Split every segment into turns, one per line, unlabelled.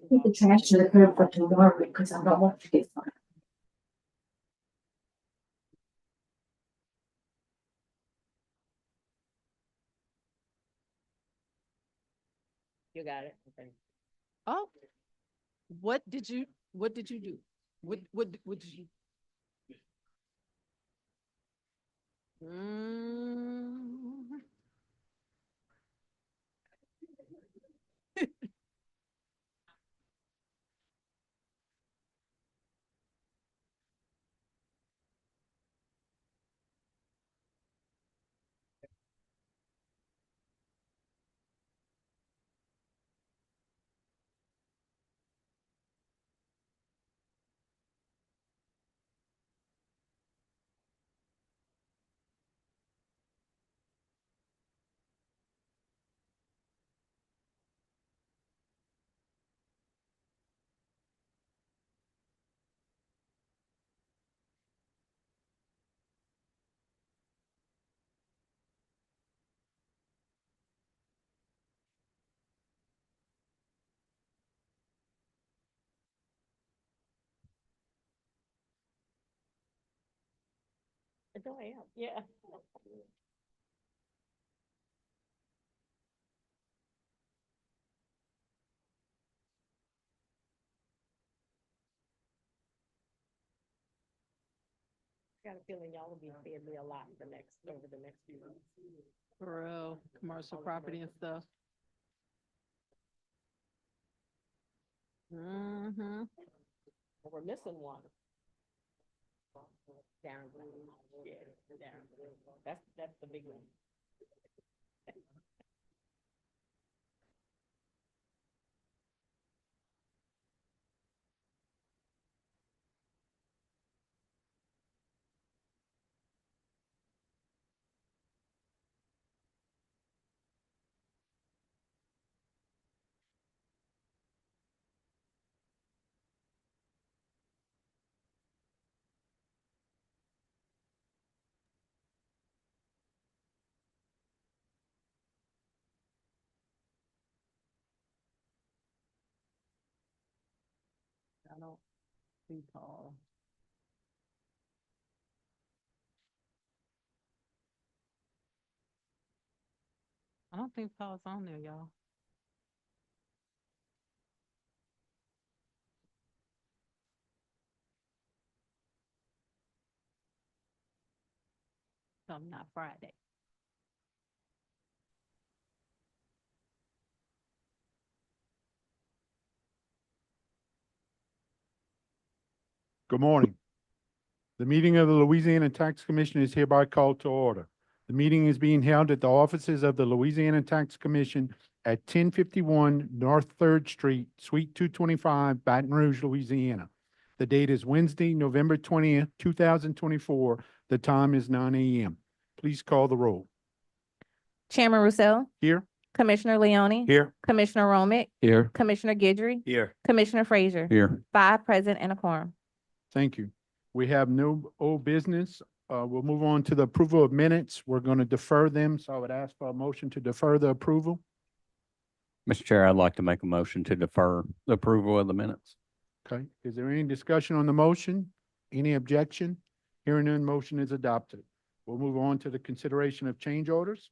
Put the trash to the curb for tomorrow because I don't want to get fined.
You got it. Okay.
Oh, what did you do? What did you? Mm.
I am, yeah. Got a feeling y'all will be paying me a lot over the next few months.
For real, commercial property and stuff. Mm-hmm.
We're missing one. Down, yeah, down. That's the big one.
I don't see Paul. I don't think Paul's on there, y'all. So I'm not Friday.
Good morning. The meeting of the Louisiana Tax Commission is hereby called to order. The meeting is being held at the offices of the Louisiana Tax Commission at 1051 North Third Street, Suite 225, Baton Rouge, Louisiana. The date is Wednesday, November 20th, 2024. The time is 9 a.m. Please call the roll.
Chairman Russell,
Here?
Commissioner Leone,
Here.
Commissioner Romick,
Here.
Commissioner Guidry,
Here.
Commissioner Frazier.
Here.
5 present and a quorum.
Thank you. We have no old business. We'll move on to the approval of minutes. We're going to defer them, so I would ask for a motion to defer the approval.
Mr. Chair, I'd like to make a motion to defer the approval of the minutes.
Okay, is there any discussion on the motion? Any objection? Hearing none, motion is adopted. We'll move on to the consideration of change orders.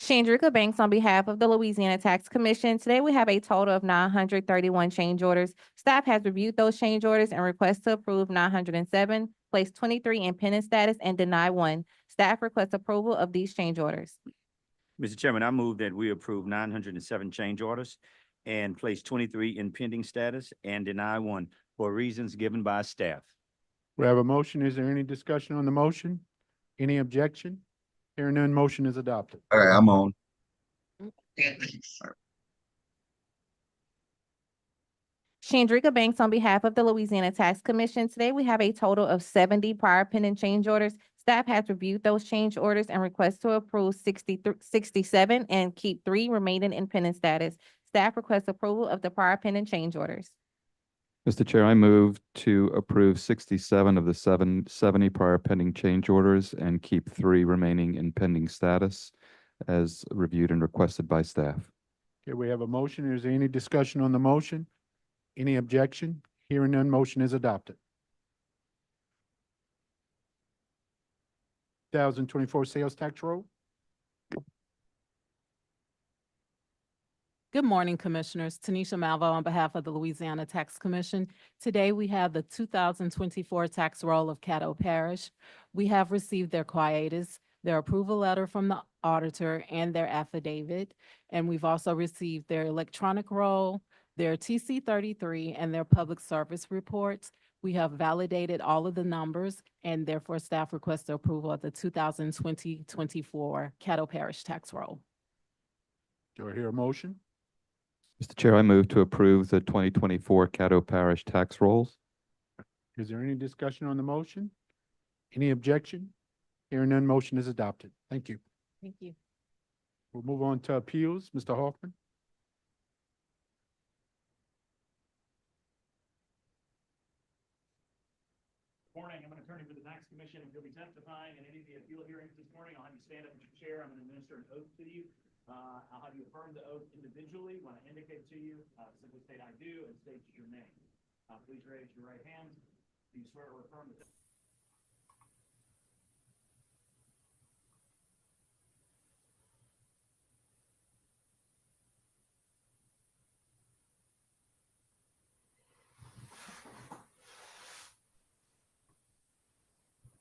Shandrika Banks on behalf of the Louisiana Tax Commission. Today we have a total of 931 change orders. Staff has reviewed those change orders and requests to approve 907, place 23 in pending status, and deny 1. Staff requests approval of these change orders.
Mr. Chairman, I move that we approve 907 change orders and place 23 in pending status and deny 1 for reasons given by staff.
We have a motion. Is there any discussion on the motion? Any objection? Hearing none, motion is adopted.
All right, I'm on.
Shandrika Banks on behalf of the Louisiana Tax Commission. Today we have a total of 70 prior pending change orders. Staff has reviewed those change orders and requests to approve 67 and keep 3 remaining in pending status. Staff requests approval of the prior pending change orders.
Mr. Chair, I move to approve 67 of the 770 prior pending change orders and keep 3 remaining in pending status as reviewed and requested by staff.
Okay, we have a motion. Is there any discussion on the motion? Any objection? Hearing none, motion is adopted. 2024 sales tax roll.
Good morning, Commissioners. Tanisha Malvo on behalf of the Louisiana Tax Commission. Today, we have the 2024 tax roll of Caddo Parish. We have received their quietus, their approval letter from the auditor, and their affidavit. And we've also received their electronic roll, their TC 33, and their public service reports. We have validated all of the numbers, and therefore staff requests the approval of the 2024 Caddo Parish tax roll.
Do I hear a motion?
Mr. Chair, I move to approve the 2024 Caddo Parish tax rolls.
Is there any discussion on the motion? Any objection? Hearing none, motion is adopted. Thank you.
Thank you.
We'll move on to appeals. Mr. Hoffman.
Morning, I'm an attorney for the Tax Commission, and you'll be testifying in any of the appeal hearings this morning. I'll have you stand up at your chair. I'm going to administer an oath to you. I'll have you affirm the oath individually. When I indicate to you, simply state I do and state your name. Please raise your right hand. Do you swear or affirm the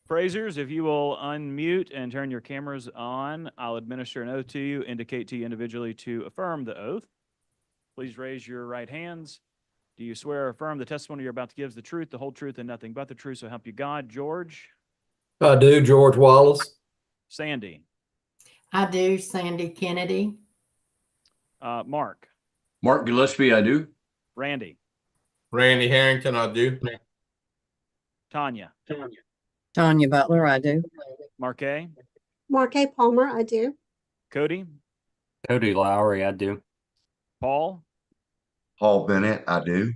Praisers, if you will unmute and turn your cameras on, I'll administer an oath to you, indicate to you individually to affirm the oath. Please raise your right hands. Do you swear or affirm the testimony you're about to give is the truth, the whole truth, and nothing but the truth, so help you God? George?
I do, George Wallace.
Sandy?
I do, Sandy Kennedy.
Mark?
Mark Gillespie, I do.
Randy?
Randy Harrington, I do.
Tanya?
Tanya Butler, I do.
Marquet?
Marquet Palmer, I do.
Cody?
Cody Lowry, I do.
Paul?
Paul Bennett, I do.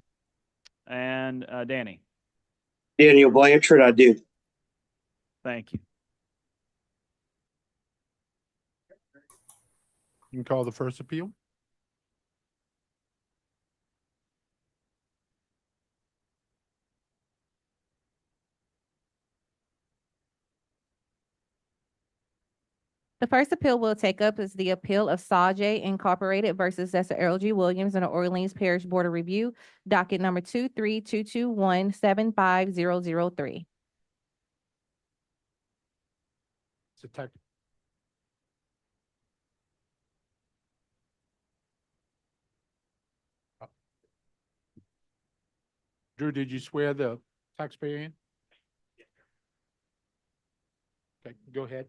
And Danny?
Daniel Blanchard, I do.
Thank you.
You can call the first appeal.
The first appeal we'll take up is the appeal of Sajay Incorporated versus Cesar Earl G. Williams in the Orleans Parish Board of Review, docket number 23221-75003.
It's a tech. Drew, did you swear the taxpayer in? Okay, go ahead.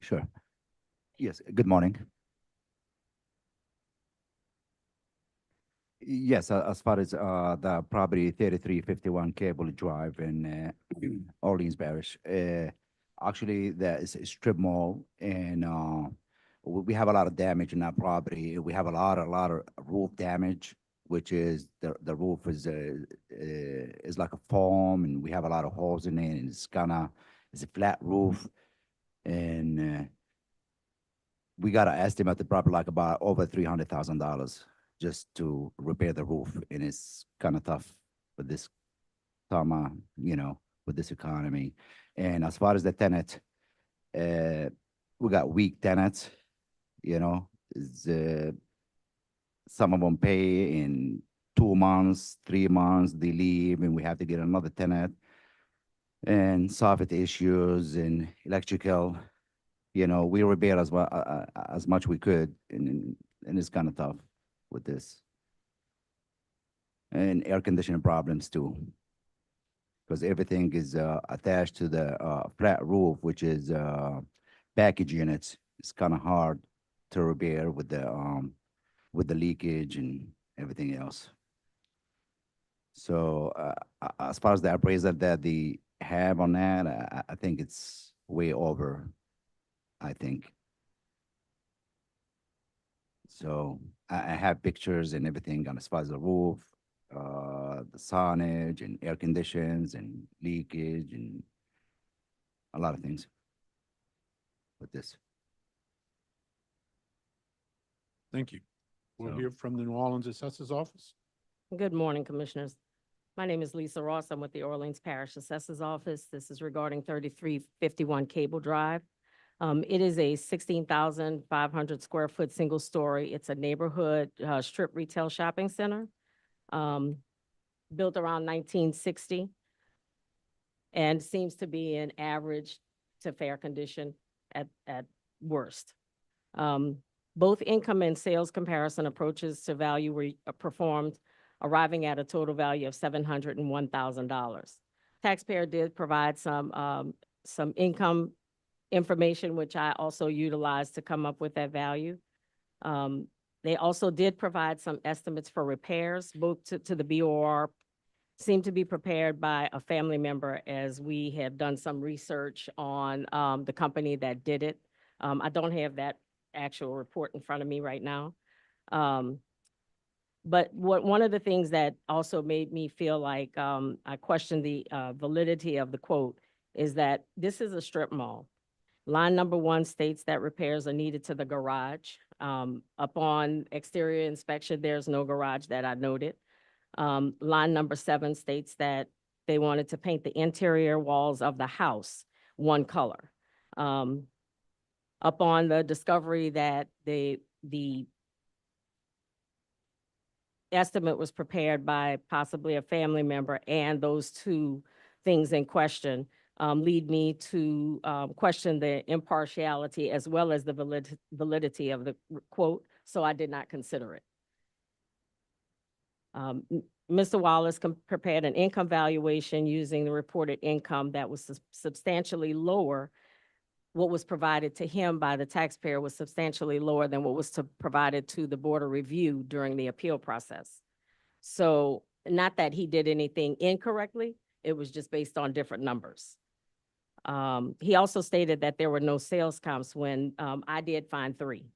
Sure. Yes, good morning. Yes, as far as the property 3351 Cable Drive in Orleans Parish, actually there is a strip mall, and we have a lot of damage in that property. We have a lot of roof damage, which is the roof is like a foam, and we have a lot of holes in it, and it's a flat roof. And we got to estimate the property like about over $300,000 just to repair the roof, and it's kind of tough with this time, with this economy. And as far as the tenant, we got weak tenants, some of them pay in 2 months, 3 months, they leave, and we have to get another tenant and solve the issues and electrical. We repair as much we could, and it's kind of tough with this. And air conditioning problems too, because everything is attached to the flat roof, which is package units. It's kind of hard to repair with the leakage and everything else. So as far as the appraisal that they have on that, I think it's way over, I think. So I have pictures and everything on as far as the roof, the signage and air conditions and leakage and a lot of things with this.
Thank you. We'll
So-
hear from the New Orleans Assessor's Office.
Good morning, Commissioners. My name is Lisa Ross. I'm with the Orleans Parish Assessor's Office. This is regarding 3351 Cable Drive. It is a 16,500 square foot single story. It's a neighborhood strip retail shopping center, built around 1960, and seems to be in average to fair condition at worst. Both income and sales comparison approaches to value were performed, arriving at a total value of $701,000. Taxpayer did provide some income information, which I also utilized to come up with that value. They also did provide some estimates for repairs, both to the BOR, seemed to be prepared by a family member, as we have done some research on the company that did it. I don't have that actual report in front of me right now. But one of the things that also made me feel like I questioned the validity of the quote is that this is a strip mall. Line number 1 states that repairs are needed to the garage. Upon exterior inspection, there's no garage that I noted. Line number 7 states that they wanted to paint the interior walls of the house one color. Upon the discovery that the estimate was prepared by possibly a family member, and those two things in question lead me to question the impartiality as well as the validity of the quote, so I did not consider it. Mr. Wallace prepared an income valuation using the reported income that was substantially lower. What was provided to him by the taxpayer was substantially lower than what was provided to the Board of Review during the appeal process. So not that he did anything incorrectly, it was just based on different numbers. He also stated that there were no sales comps when I did find 3.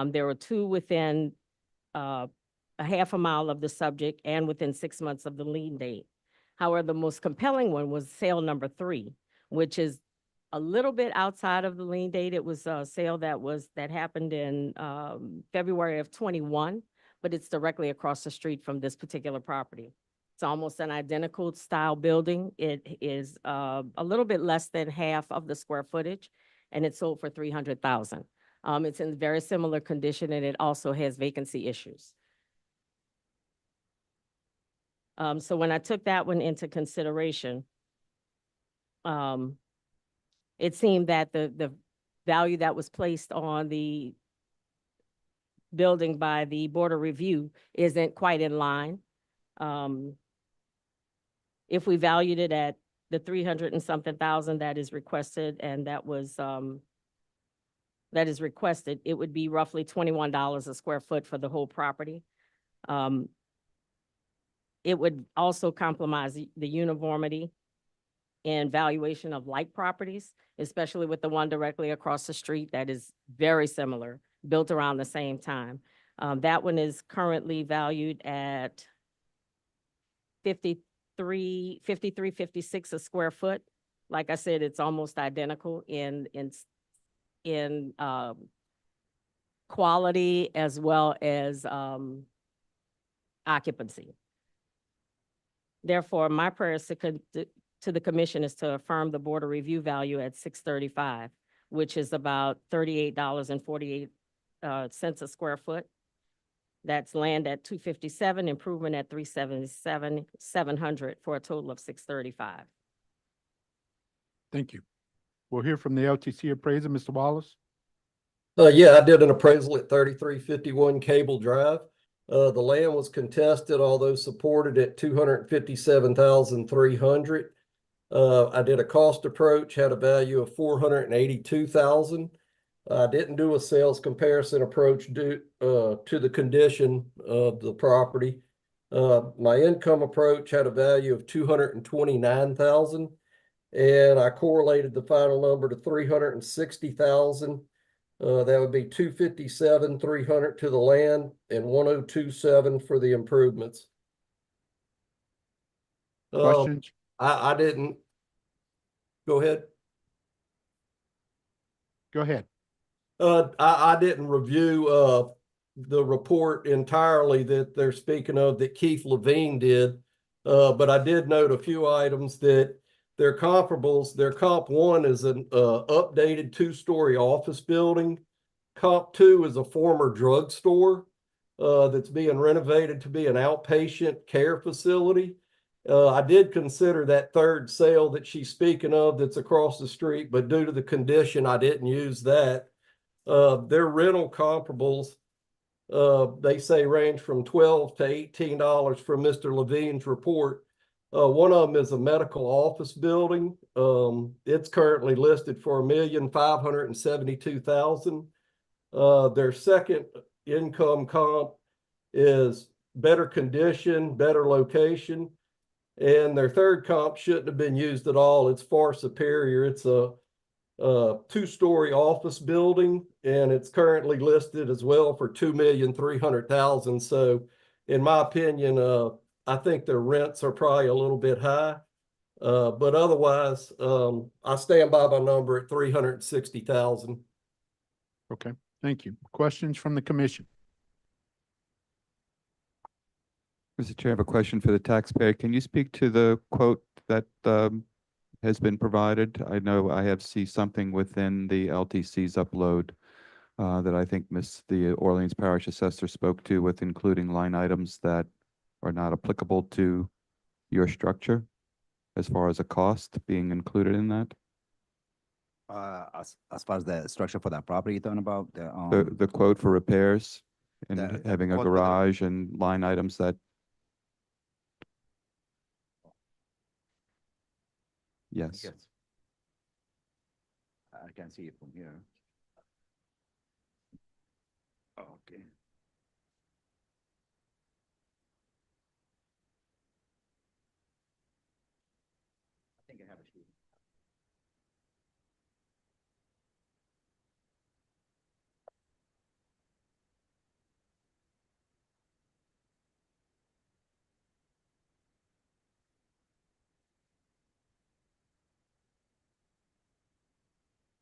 There were 2 within a half a mile of the subject and within 6 months of the lien date. However, the most compelling one was sale number 3, which is a little bit outside of the lien date. It was a sale that happened in February of 21, but it's directly across the street from this particular property. It's almost an identical style building. It is a little bit less than half of the square footage, and it sold for $300,000. It's in very similar condition, and it also has vacancy issues. So when I took that one into consideration, it seemed that the value that was placed on the building by the Board of Review isn't quite in line. If we valued it at the 300 and something thousand that is requested, and that is requested, it would be roughly $21 a square foot for the whole property. It would also compromise the uniformity and valuation of like properties, especially with the one directly across the street that is very similar, built around the same time. That one is currently valued at $53.56 a square foot. Like I said, it's almost identical in quality as well as occupancy. Therefore, my prayers to the commission is to affirm the Board of Review value at $635, which is about $38.48 a square foot. That's land at $257, improvement at $377, $700 for a total of $635.
Thank you. We'll hear from the LTC appraiser, Mr. Wallace.
Yeah, I did an appraisal at 3351 Cable Drive. The land was contested, although supported at $257,300. I did a cost approach, had a value of $482,000. I didn't do a sales comparison approach due to the condition of the property. My income approach had a value of $229,000, and I correlated the final number to $360,000. That would be 257, 300 to the land and 1027 for the improvements.
Questions?
I didn't. Go ahead.
Go ahead.
I didn't review, the report entirely that they're speaking of that Keith Levine did. But I did note a few items that they're comparables. Their comp one is an, updated two-story office building. Comp two is a former drugstore, that's being renovated to be an outpatient care facility. I did consider that third sale that she's speaking of that's across the street, but due to the condition, I didn't use that. Their rental comparables, they say range from $12 to $18 from Mr. Levine's report. One of them is a medical office building. It's currently listed for $1,572,000. Their second income comp is better condition, better location. And their third comp shouldn't have been used at all. It's far superior. It's a two-story office building, and it's currently listed as well for $2,300,000. So in my opinion, I think their rents are probably a little bit high. But otherwise, I stand by my number at 360,000.
Okay, thank you. Questions from the commission?
Mr. Chair, I have a question for the taxpayer. Can you speak to the quote that has been provided? I know I have see something within the LTC's upload that I think the Orleans Parish Assessor spoke to, with including line items that are not applicable to your structure as far as a cost being included in that?
As far as the structure for that property you're talking about,
The quote for repairs and
the
having a
quote for the-
garage and line items that. Yes.
I can see it from here. Okay. I think I have it here.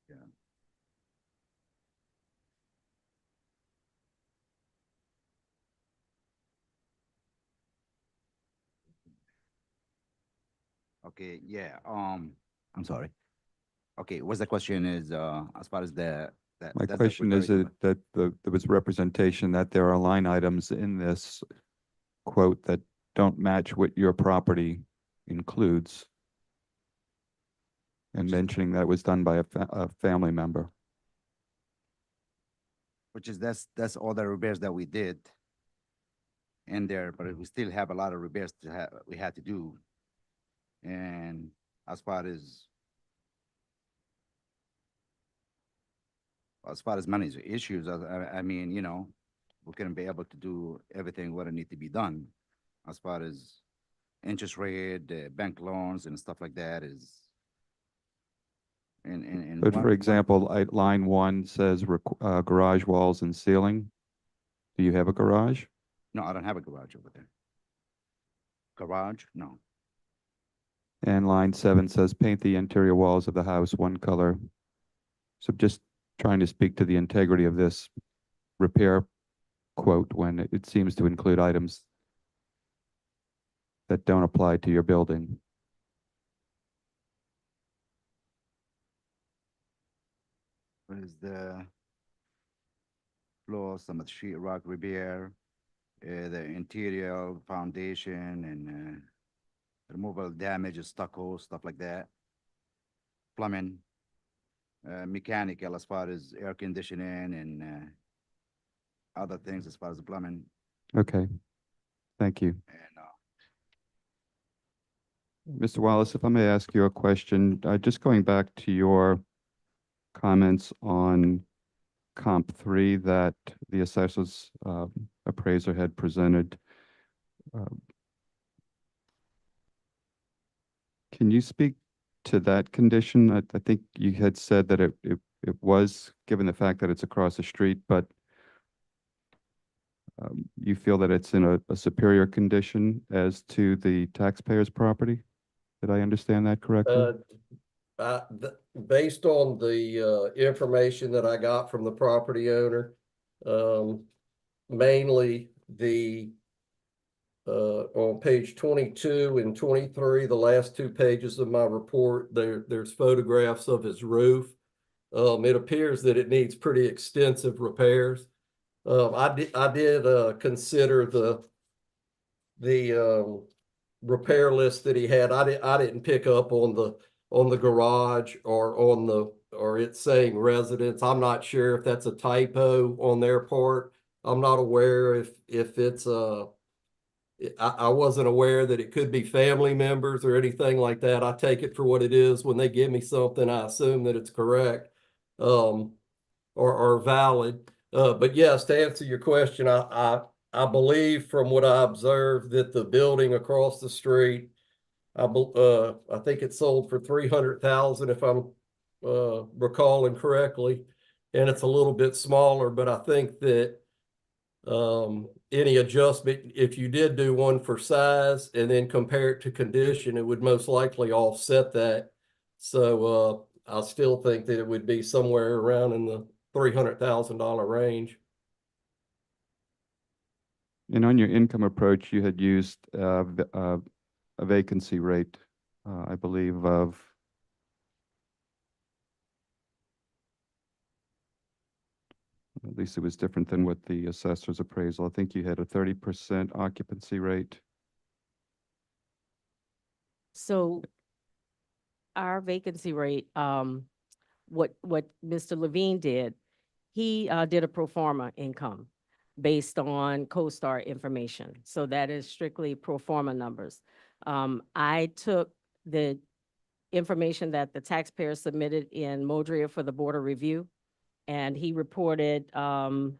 Yeah. Okay, yeah, I'm sorry. Okay, what's the question is, as far as
My question is that there was representation that there are line items in this quote that don't match what your property includes, and mentioning that it was done by a family member.
which is that's all the repairs that we did in there, but we still have a lot of repairs we had to do. And as far as money issues, I mean, you know, we couldn't be able to do everything what need to be done as far as interest rate, bank loans and stuff like that is.
But for example, line one says garage walls and ceiling. Do you have a garage?
No, I don't have a garage over there. Garage? No.
And line 7 says paint the interior walls of the house one color. So just trying to speak to the integrity of this repair quote when it seems to include items that don't apply to your building.
What is the floor, some of the sheet rock repair, the interior foundation and removal damage, stucco, stuff like that. Plumbing, mechanical as far as air conditioning and other things as far as the plumbing.
Okay, thank you.
And
Mr. Wallace, if I may ask you a question, just going back to your comments on comp 3 that the assessor's appraiser had presented. Can you speak to that condition? I think you had said that it it was, given the fact that it's across the street, but you feel that it's in a superior condition as to the taxpayer's property? Did I understand that correctly?
Based on the information that I got from the property owner, mainly on page 22 and 23, the last two pages of my report, there's photographs of his roof. It appears that it needs pretty extensive repairs. I did consider the repair list that he had. I didn't pick up on the garage or it's saying residence. I'm not sure if that's a typo on their part. I'm not aware if it's I wasn't aware that it could be family members or anything like that. I take it for what it is. When they give me something, I assume that it's correct or valid. But yes, to answer your question, I believe from what I observed that the building across the street, I think it sold for 300,000 if I'm recalling correctly, and it's a little bit smaller. But I think that any adjustment, if you did do one for size and then compare it to condition, it would most likely offset that. So I still think that it would be somewhere around in the $300,000 range.
And on your income approach, you had used a vacancy rate, I believe, of at least it was different than what the assessor's appraisal. I think you had a 30% occupancy rate.
So our vacancy rate, what Mr. Levine did, he did a pro forma income based on CoStar information. So that is strictly pro forma numbers. I took the information that the taxpayer submitted in Modria for the Board of Review, and he reported, it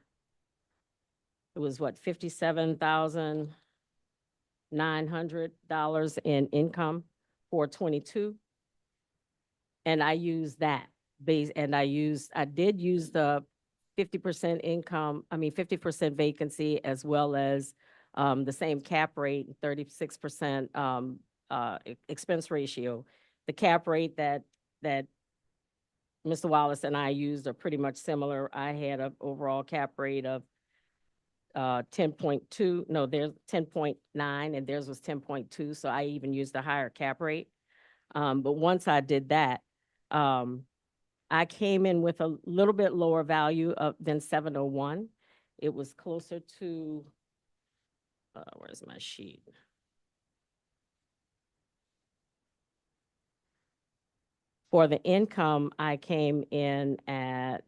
was what, $57,900 in income for 22. And I used that base, and I did use the 50% income, 50% vacancy, as well as the same cap rate, 36% expense ratio. The cap rate that Mr. Wallace and I used are pretty much similar. I had an overall cap rate of 10.2, no, there's 10.9, and theirs was 10.2, so I even used a higher cap rate. But once I did that, I came in with a little bit lower value than 701. It was closer to, where's my sheet? For the income, I came in at,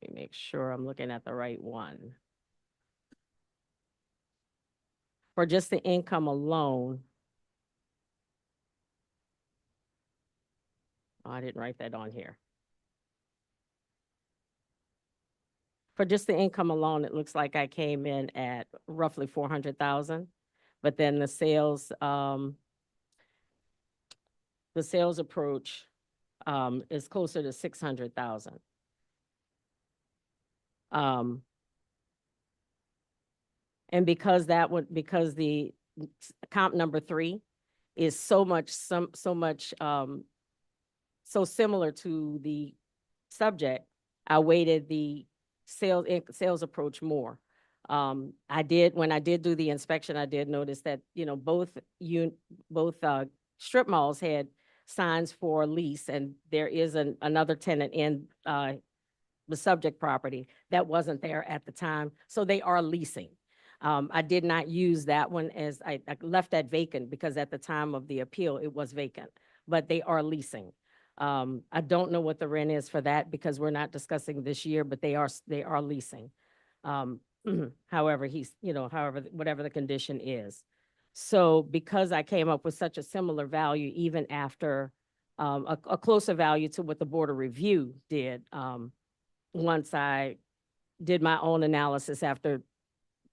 let me make sure I'm looking at the right one. For just the income alone, oh, I didn't write that on here. For just the income alone, it looks like I came in at roughly 400,000, but then the sales approach is closer to 600,000. And because the comp number 3 is so similar to the subject, I weighted the sales approach more. When I did do the inspection, I did notice that, both strip malls had signs for lease, and there is another tenant in the subject property that wasn't there at the time, so they are leasing. I did not use that one as I left that vacant because at the time of the appeal, it was vacant, but they are leasing. I don't know what the rent is for that because we're not discussing this year, but they are leasing. However, whatever the condition is. So because I came up with such a similar value, even after a closer value to what the Board of Review did, once I did my own analysis after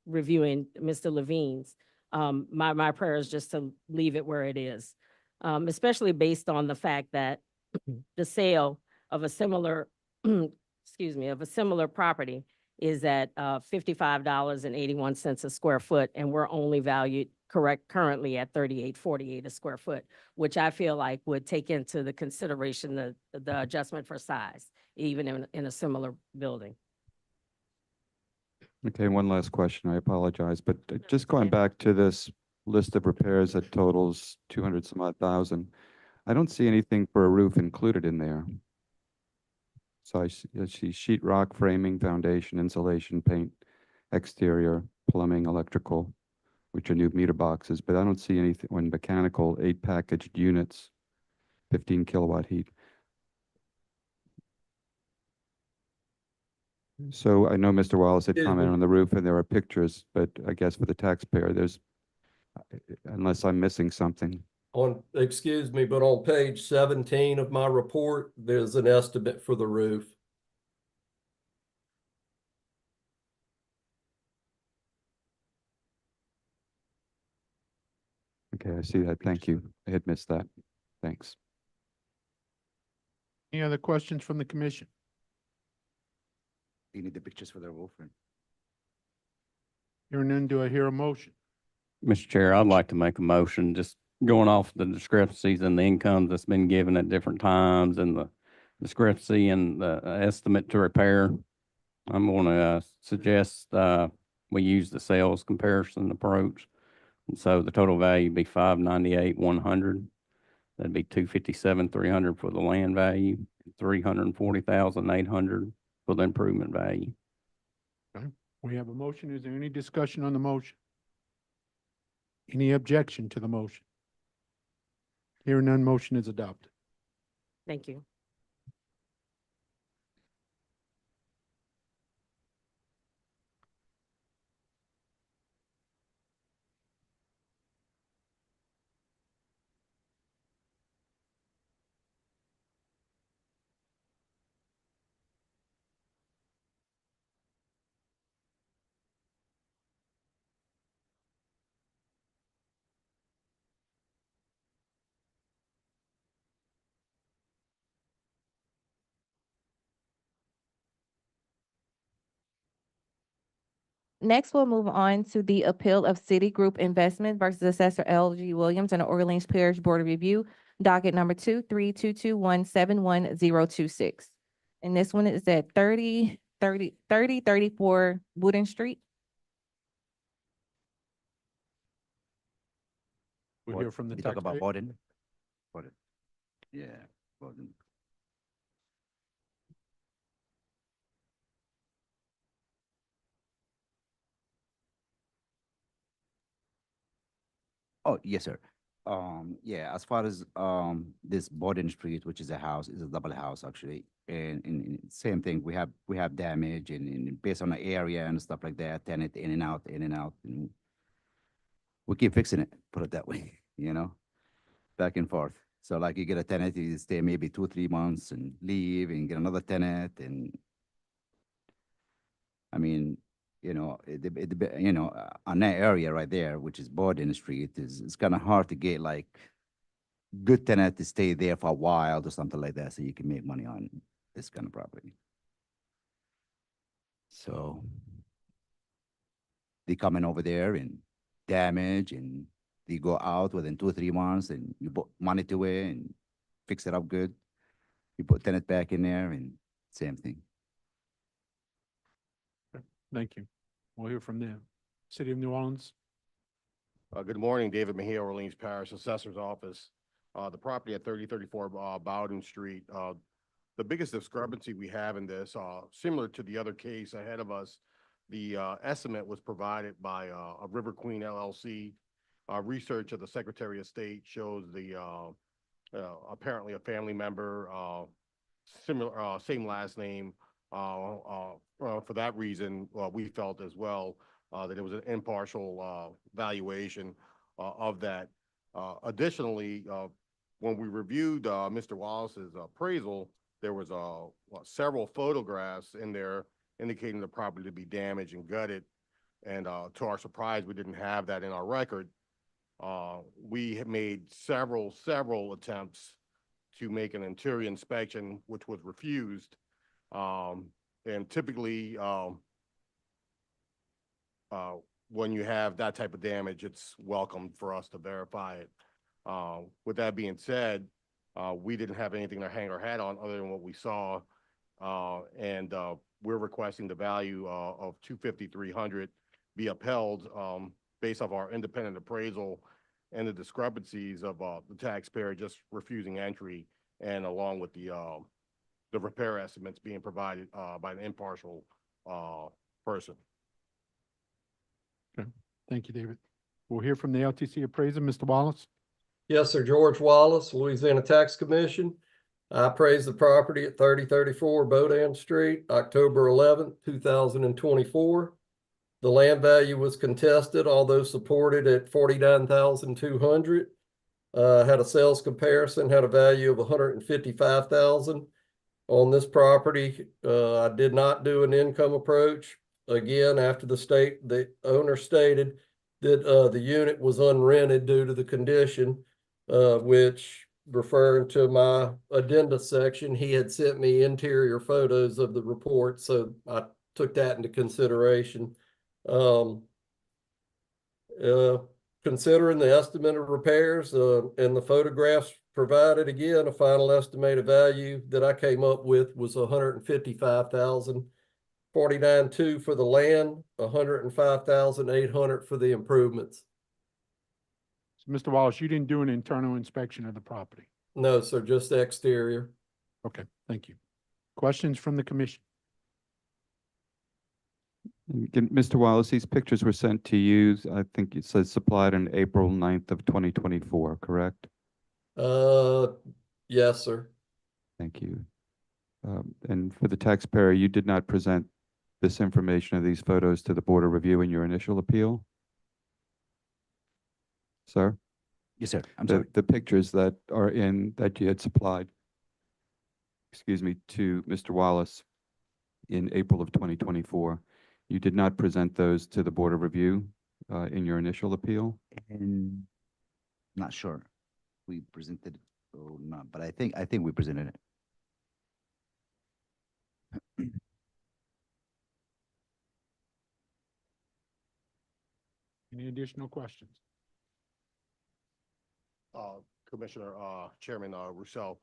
reviewing Mr. Levine's, my prayer is just to leave it where it is, especially based on the fact that the sale of a similar, excuse me, of a similar property is at $55.81 a square foot, and we're only valued currently at $38.48 a square foot, which I feel like would take into the consideration the adjustment for size, even in a similar building.
Okay, one last question. I apologize, but just going
okay.
back to this list of repairs that totals 200 some odd thousand, I don't see anything for a roof included in there. So I see sheet rock, framing, foundation, insulation, paint, exterior, plumbing, electrical, which are new meter boxes, but I don't see anything when mechanical, 8 packaged units, 15 kilowatt heat. So I know Mr. Wallace had
Excuse
commented
me.
on the roof and there are pictures, but I guess for the taxpayer, there's, unless I'm missing something.
Excuse me, but on page 17 of my report, there's an estimate for the roof.
Okay, I see that. Thank you. I had missed that. Thanks.
Any other questions from the commission?
You need the pictures for the roof.
Hearing none, do I hear a motion?
Mr. Chair, I'd like to make a motion, just going off the discrepancies in the incomes that's been given at different times and the discrepancy in the estimate to repair. I'm going to suggest we use the sales comparison approach. And so the total value would be $598,100. That'd be $257,300 for the land value, $340,800 for the improvement value.
We have a motion. Is there any discussion on the motion? Any objection to the motion? Hearing none, motion is adopted.
Thank you.
Next, we'll move on to the appeal of Citigroup Investment versus Assessor L.G. Williams and the Orleans Parish Board of Review, docket number 23221711026. And this one is at 3034 Wooden Street.
We'll hear from the
You talk about
taxpayer.
Borden? Borden. Yeah, Borden. Oh, yes, sir. Yeah, as far as this Borden Street, which is a house, is a double house actually. And same thing, we have damage and based on the area and stuff like that, tenant in and out, in and out. And we keep fixing it, put it that way, you know, back and forth. So like you get a tenant, you stay maybe 2-3 months and leave and get another tenant. And I mean, you know, on that area right there, which is Borden Street, it's kind of hard to get like good tenant to stay there for a while or something like that, so you can make money on this kind of property. So they come in over there and damage, and they go out within 2-3 months, and you put money to it and fix it up good. You put tenant back in there, and same thing.
Thank you. We'll hear from them. City of New Orleans.
Good morning, David Mejia, Orleans Parish Assessor's Office. The property at 3034 Bowden Street. The biggest discrepancy we have in this, similar to the other case ahead of us, the estimate was provided by a River Queen LLC. Research of the Secretary of State shows the apparently a family member, similar, same last name. For that reason, we felt as well that it was an impartial valuation of that. Additionally, when we reviewed Mr. Wallace's appraisal, there was several photographs in there indicating the property to be damaged and gutted. And to our surprise, we didn't have that in our record. We have made several attempts to make an interior inspection, which was refused. And typically, when you have that type of damage, it's welcome for us to verify it. With that being said, we didn't have anything to hang our hat on other than what we saw. And we're requesting the value of $250,300 be upheld based off our independent appraisal and the discrepancies of the taxpayer just refusing entry, and along with the repair estimates being provided by an impartial person.
Okay, thank you, David. We'll hear from the LTC appraiser, Mr. Wallace.
Yes, sir. George Wallace, Louisiana Tax Commission. I appraised the property at 3034 Bodan Street, October 11th, 2024. The land value was contested, although supported at 49,200. Had a sales comparison, had a value of 155,000. On this property, I did not do an income approach. Again, after the owner stated that the unit was unrented due to the condition, which, referring to my addenda section, he had sent me interior photos of the report, so I took that into consideration. Considering the estimate of repairs and the photographs provided, again, a final estimated value that I came up with was 155,000. 49.2 for the land, 105,800 for the improvements.
So, Mr. Wallace, you didn't do an internal inspection of the property?
No, sir, just the exterior.
Okay, thank you. Questions from the commission?
Mr. Wallace, these pictures were sent to you, I think it says supplied on April 9th of 2024, correct?
Yes, sir.
Thank you. And for the taxpayer, you did not present this information of these photos to the Board of Review in your initial appeal? Sir?
Yes, sir. I'm sorry.
The pictures that are that you had supplied, excuse me, to Mr. Wallace in April of 2024, you did not present those to the Board of Review in your initial appeal?
And not sure we presented it or not, but I think we presented it.
Any additional questions?
Commissioner, Chairman Rousseau,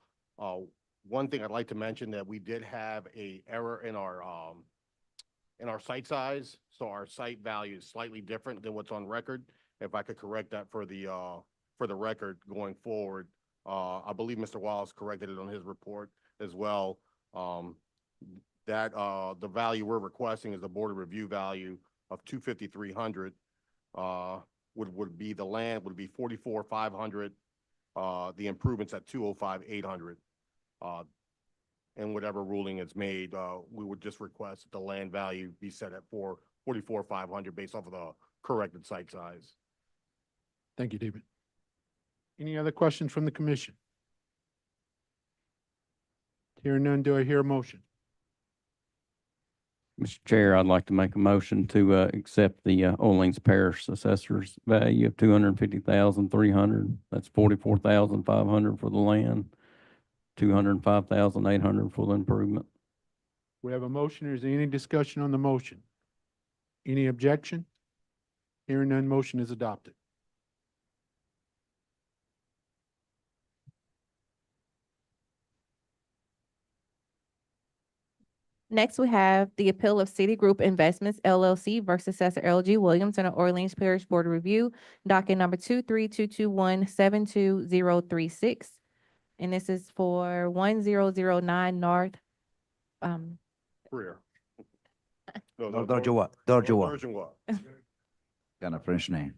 one thing I'd like to mention that we did have a error in our site size. So our site value is slightly different than what's on record. If I could correct that for the record going forward. I believe Mr. Wallace corrected it on his report as well. That the value we're requesting is the Board of Review value of $250,300. Would be the land would be $44,500. The improvements at $205,800. And whatever ruling is made, we would just request that the land value be set at $44,500 based off of the corrected site size.
Thank you, David. Any other questions from the commission? Hearing none, do I hear a motion?
Mr. Chair, I'd like to make a motion to accept the Orleans Parish Assessor's value of $250,300. That's $44,500 for the land, $205,800 for the improvement.
We have a motion. Is there any discussion on the motion? Any objection? Hearing none, motion is adopted.
Next, we have the appeal of Citigroup Investments LLC versus Assessor L.G. Williams and the Orleans Parish Board of Review, docket number 23221-72036. And this is for 1009 North.
Career.
Dorjois. Kind of French name.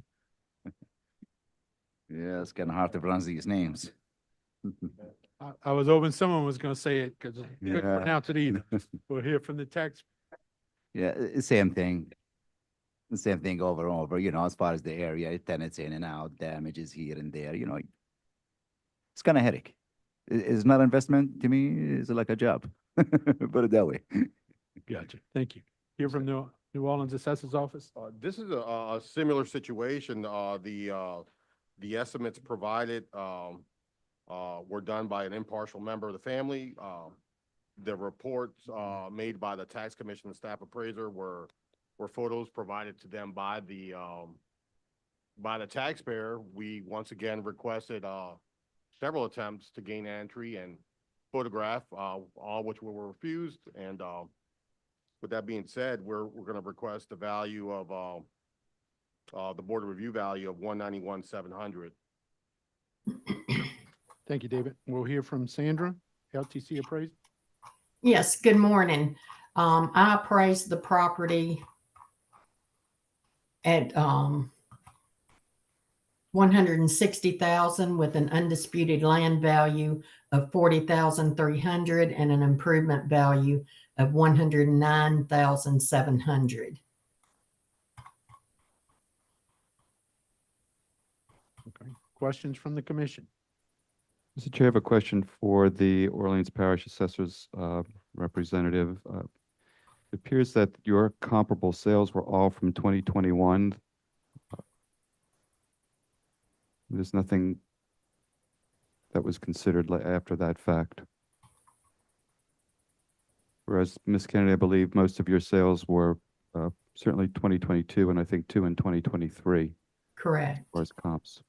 Yeah, it's kind of hard to pronounce these names.
I was hoping someone was going to say it because I couldn't
Yeah.
pronounce it either. We'll hear from the tax.
Yeah, same thing. The same thing over and over, as far as the area, tenants in and out, damages here and there, it's kind of headache. It's not investment to me, it's like a job. Put it that way.
Gotcha. Thank you. Hear from the New Orleans Assessor's Office.
This is a similar situation. The estimates provided were done by an impartial member of the family. The reports made by the tax commission and staff appraiser were photos provided to them by the taxpayer. We once again requested several attempts to gain entry and photograph, all which were refused. And with that being said, we're going to request the value of the board of review value of $191,700.
Thank you, David. We'll hear from Sandra, LTC appraiser.
Yes, good morning. I appraised the property at 160,000 with an undisputed land value of 40,300 and an improvement value of 109,700.
Okay. Questions from the commission?
Mr. Chair, I have a question for the Orleans Parish Assessor's representative. It appears that your comparable sales were all from 2021. There's nothing that was considered after that fact. Whereas, Ms. Kennedy, I believe most of your sales were certainly 2022 and I think 2 in 2023.
Correct.
As far as comps.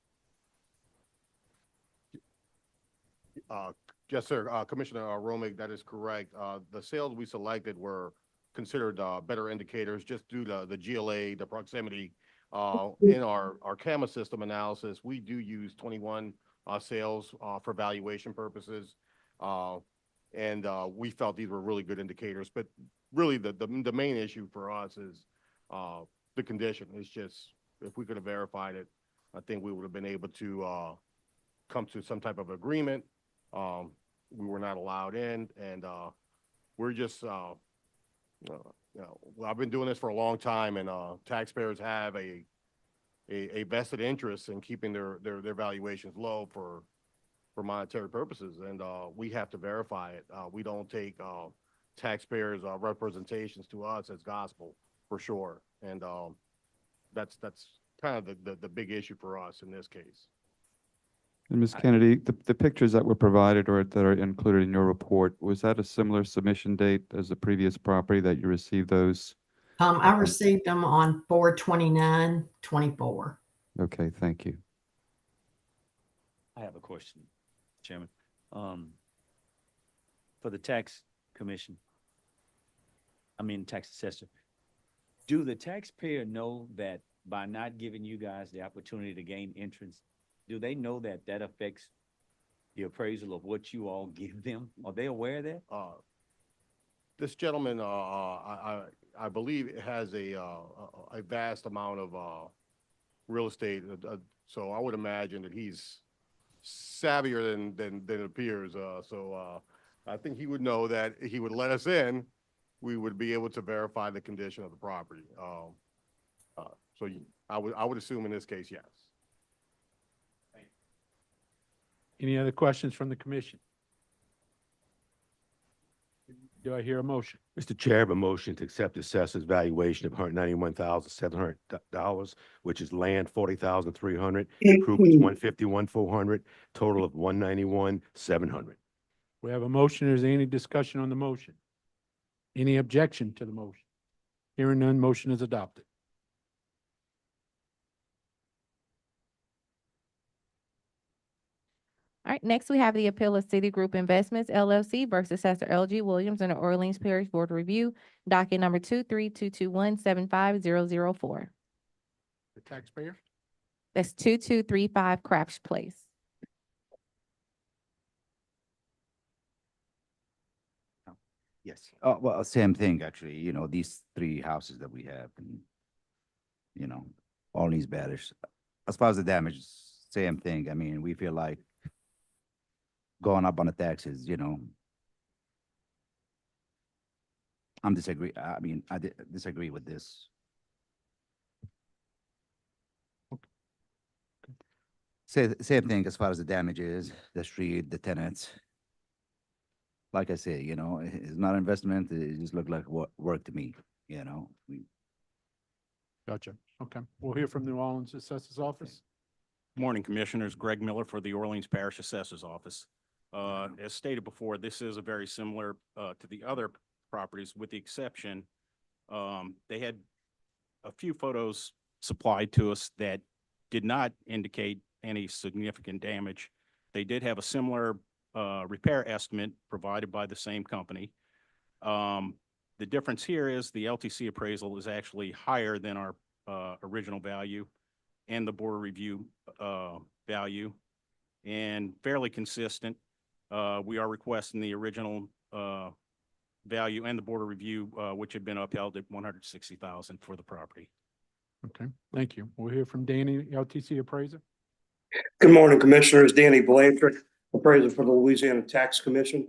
Yes, sir. Commissioner Romig, that is correct. The sales we selected were considered better indicators just due to the GLA, the proximity. In our CAMA system analysis, we do use 21 sales for valuation purposes. And we felt these were really good indicators. But really, the main issue for us is the condition. It's just, if we could have verified it, I think we would have been able to come to some type of agreement. We were not allowed in, and we're just, I've been doing this for a long time, and taxpayers have a vested interest in keeping their valuations low for monetary purposes, and we have to verify it. We don't take taxpayers' representations to us as gospel, for sure, and that's kind of the big issue for us in this case.
And Ms. Kennedy, the pictures that were provided or that are included in your report, was that a similar submission date as the previous property that you received those?
I received them on 4/29/24.
Okay, thank you.
I have a question, Chairman. For the tax commission, tax assessor, do the taxpayer know that by not giving you guys the opportunity to gain entrance, do they know that that affects the appraisal of what you all give them? Are they aware of that?
This gentleman, I believe, has a vast amount of real estate, so I would imagine that he's savvier than it appears. So I think he would know that if he would let us in, we would be able to verify the condition of the property. So I would assume in this case, yes.
Any other questions from the commission? Do I hear a motion?
Mr. Chair, I have a motion to accept the assessor's valuation of $191,700, which is land $40,300, improvements $151,400, total of $191,700.
We have a motion. Is there any discussion on the motion? Any objection to the motion? Hearing none, motion is adopted.
All right, next we have the appeal of Citigroup Investments LLC versus Assessor L.G. Williams and the Orleans Parish Board of Review, docket number 23221-75004.
The taxpayer?
That's 2235 Crafts Place.
Yes. Oh, well, same thing, actually, these three houses that we have and, all these Parish. As far as the damage, same thing. We feel like going up on the taxes, I disagree with this. Same thing as far as the damages, the street, the tenants. Like I say, it's not an investment. It just looked like work to me,
Gotcha. Okay. We'll hear from New Orleans Assessor's Office.
Good morning, Commissioners. Greg Miller for the Orleans Parish Assessor's Office. As stated before, this is a very similar to the other properties, with the exception, they had a few photos supplied to us that did not indicate any significant damage. They did have a similar repair estimate provided by the same company. The difference here is the LTC appraisal is actually higher than our original value and the board review value, and fairly consistent. We are requesting the original value and the board of review, which had been upheld at 160,000 for the property.
Okay, thank you. We'll hear from Danny, LTC appraiser.
Good morning, Commissioners. Danny Blanchard, appraiser for the Louisiana Tax Commission.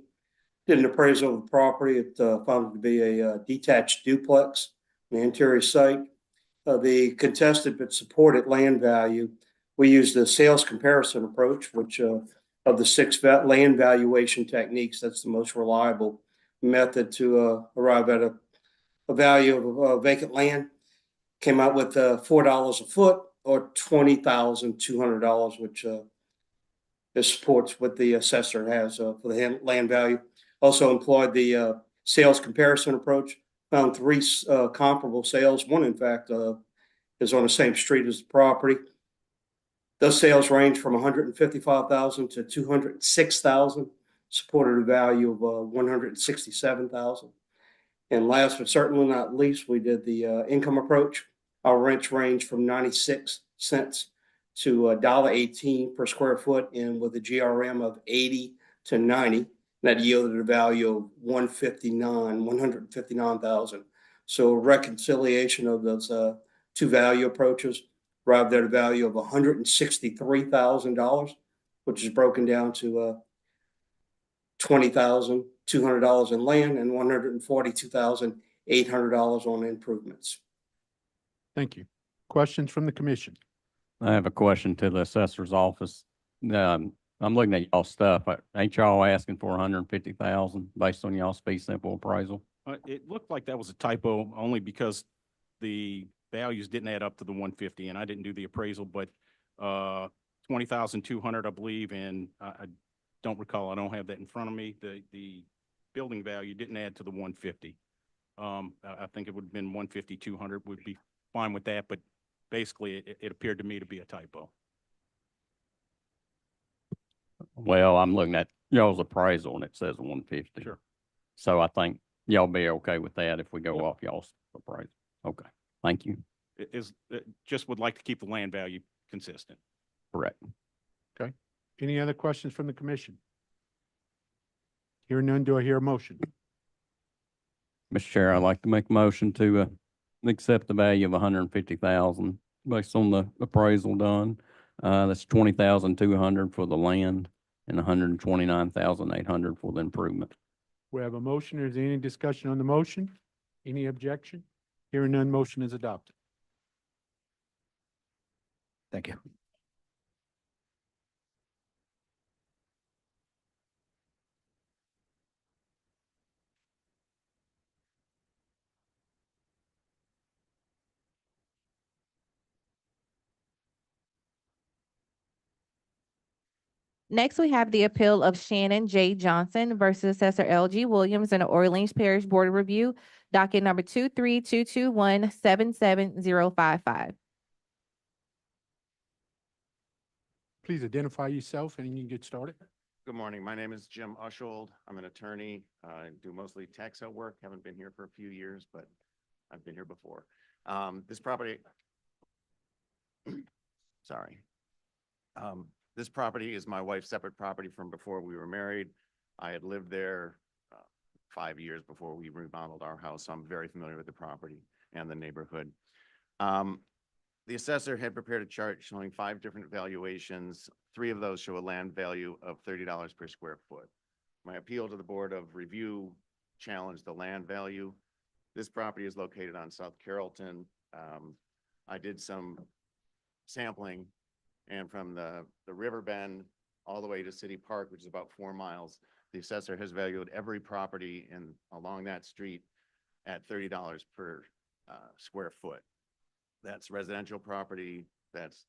Did an appraisal of the property. It found to be a detached duplex in the interior site. The contested but supported land value, we used the sales comparison approach, which of the six land valuation techniques, that's the most reliable method to arrive at a value of vacant land. Came out with $4 a foot, or $20,200, which this supports what the assessor has for the land value. Also employed the sales comparison approach. Found three comparable sales. One, in fact, is on the same street as the property. Those sales range from $155,000 to $206,000. Supported a value of $167,000. And last but certainly not least, we did the income approach. Our rents range from 96 cents to $1.18 per square foot, and with a GRM of 80 to 90. That yielded a value of $159,000. So reconciliation of those two value approaches arrived at a value of $163,000, which is broken down to $20,200 in land and $142,800 on improvements.
Thank you. Questions from the commission?
I have a question to the assessor's office. I'm looking at y'all stuff. Ain't y'all asking for 150,000 based on y'all's fee simple appraisal?
It looked like that was a typo only because the values didn't add up to the 150, and I didn't do the appraisal, but 20,200, I believe, and I don't recall, I don't have that in front of me. The building value didn't add to the 150. I think it would have been 150, 200 would be fine with that, but basically it appeared to me to be a typo.
Well, I'm looking at y'all's appraisal and it says 150.
Sure.
So I think y'all be okay with that if we go off y'all's appraisal. Okay, thank you.
Just would like to keep the land value consistent.
Correct.
Okay. Any other questions from the commission? Hearing none, do I hear a motion?
Mr. Chair, I'd like to make a motion to accept the value of 150,000 based on the appraisal done. That's 20,200 for the land and 129,800 for the improvement.
We have a motion. Is there any discussion on the motion? Any objection? Hearing none, motion is adopted.
Thank you.
Next, we have the appeal of Shannon J. Johnson versus Assessor L.G. Williams in the Orleans Parish Board of Review, docket number 23221-77055.
Please identify yourself and you can get started.
Good morning. My name is Jim Ushold. I'm an attorney. I do mostly tax sale work. Haven't been here for a few years, but I've been here before. This property, sorry. This property is my wife's separate property from before we were married. I had lived there 5 years before we remodeled our house, so I'm very familiar with the property and the neighborhood. The assessor had prepared a chart showing 5 different valuations. 3 of those show a land value of $30 per square foot. My appeal to the Board of Review challenged the land value. This property is located on South Carrollton. I did some sampling, and from the river bend all the way to City Park, which is about 4 miles, the assessor has valued every property along that street at $30 per square foot. That's residential property, that's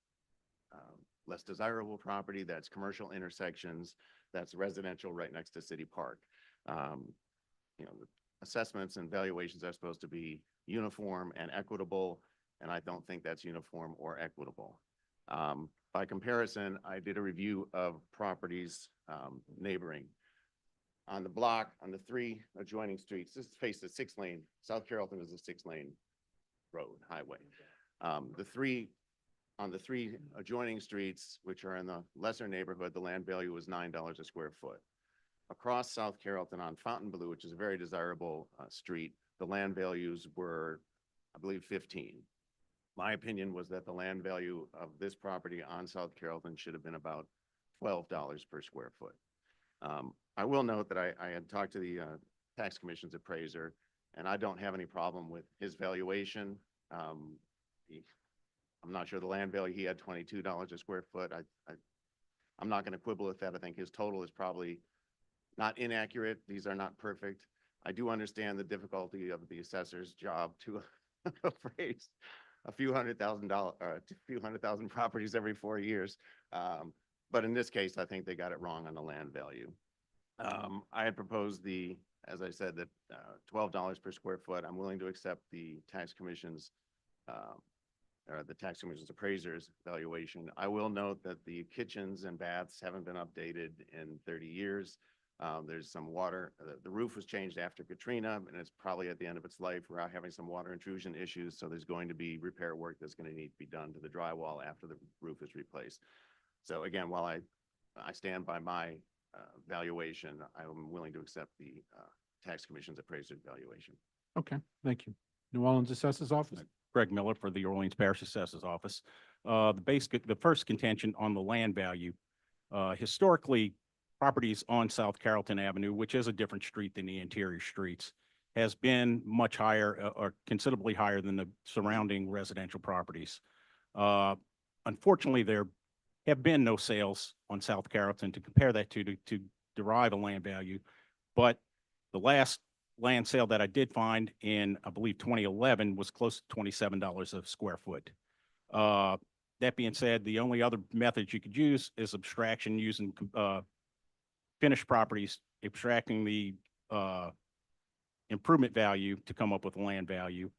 less desirable property, that's commercial intersections, that's residential right next to City Park. You know, the assessments and valuations are supposed to be uniform and equitable, and I don't think that's uniform or equitable. By comparison, I did a review of properties neighboring. On the block, on the 3 adjoining streets, this faces a 6-lane, South Carrollton is a 6-lane road, highway. On the 3 adjoining streets, which are in the lesser neighborhood, the land value was $9 a square foot. Across South Carrollton on Fontainebleau, which is a very desirable street, the land values were, I believe, 15. My opinion was that the land value of this property on South Carrollton should have been about $12 per square foot. I will note that I had talked to the tax commission's appraiser, and I don't have any problem with his valuation. I'm not sure the land value, he had $22 a square foot. I'm not going to quibble with that. I think his total is probably not inaccurate. These are not perfect. I do understand the difficulty of the assessor's job to appraise a few hundred thousand properties every 4 years. But in this case, I think they got it wrong on the land value. I had proposed as I said, that $12 per square foot. I'm willing to accept the tax commission's appraiser's valuation. I will note that the kitchens and baths haven't been updated in 30 years. There's some water, the roof was changed after Katrina, and it's probably at the end of its life. We're having some water intrusion issues, so there's going to be repair work that's going to need to be done to the drywall after the roof is replaced. So again, while I stand by my valuation, I'm willing to accept the tax commission's appraiser's valuation.
Okay, thank you. New Orleans Assessor's Office?
Greg Miller for the Orleans Parish Assessor's Office. The first contention on the land value, historically, properties on South Carrollton Avenue, which is a different street than the interior streets, has been much higher or considerably higher than the surrounding residential properties. Unfortunately, there have been no sales on South Carrollton to compare that to derive a land value. But the last land sale that I did find in, I believe, 2011 was close to $27 a square foot. That being said, the only other method you could use is abstraction using finished properties, extracting the improvement value to come up with land value,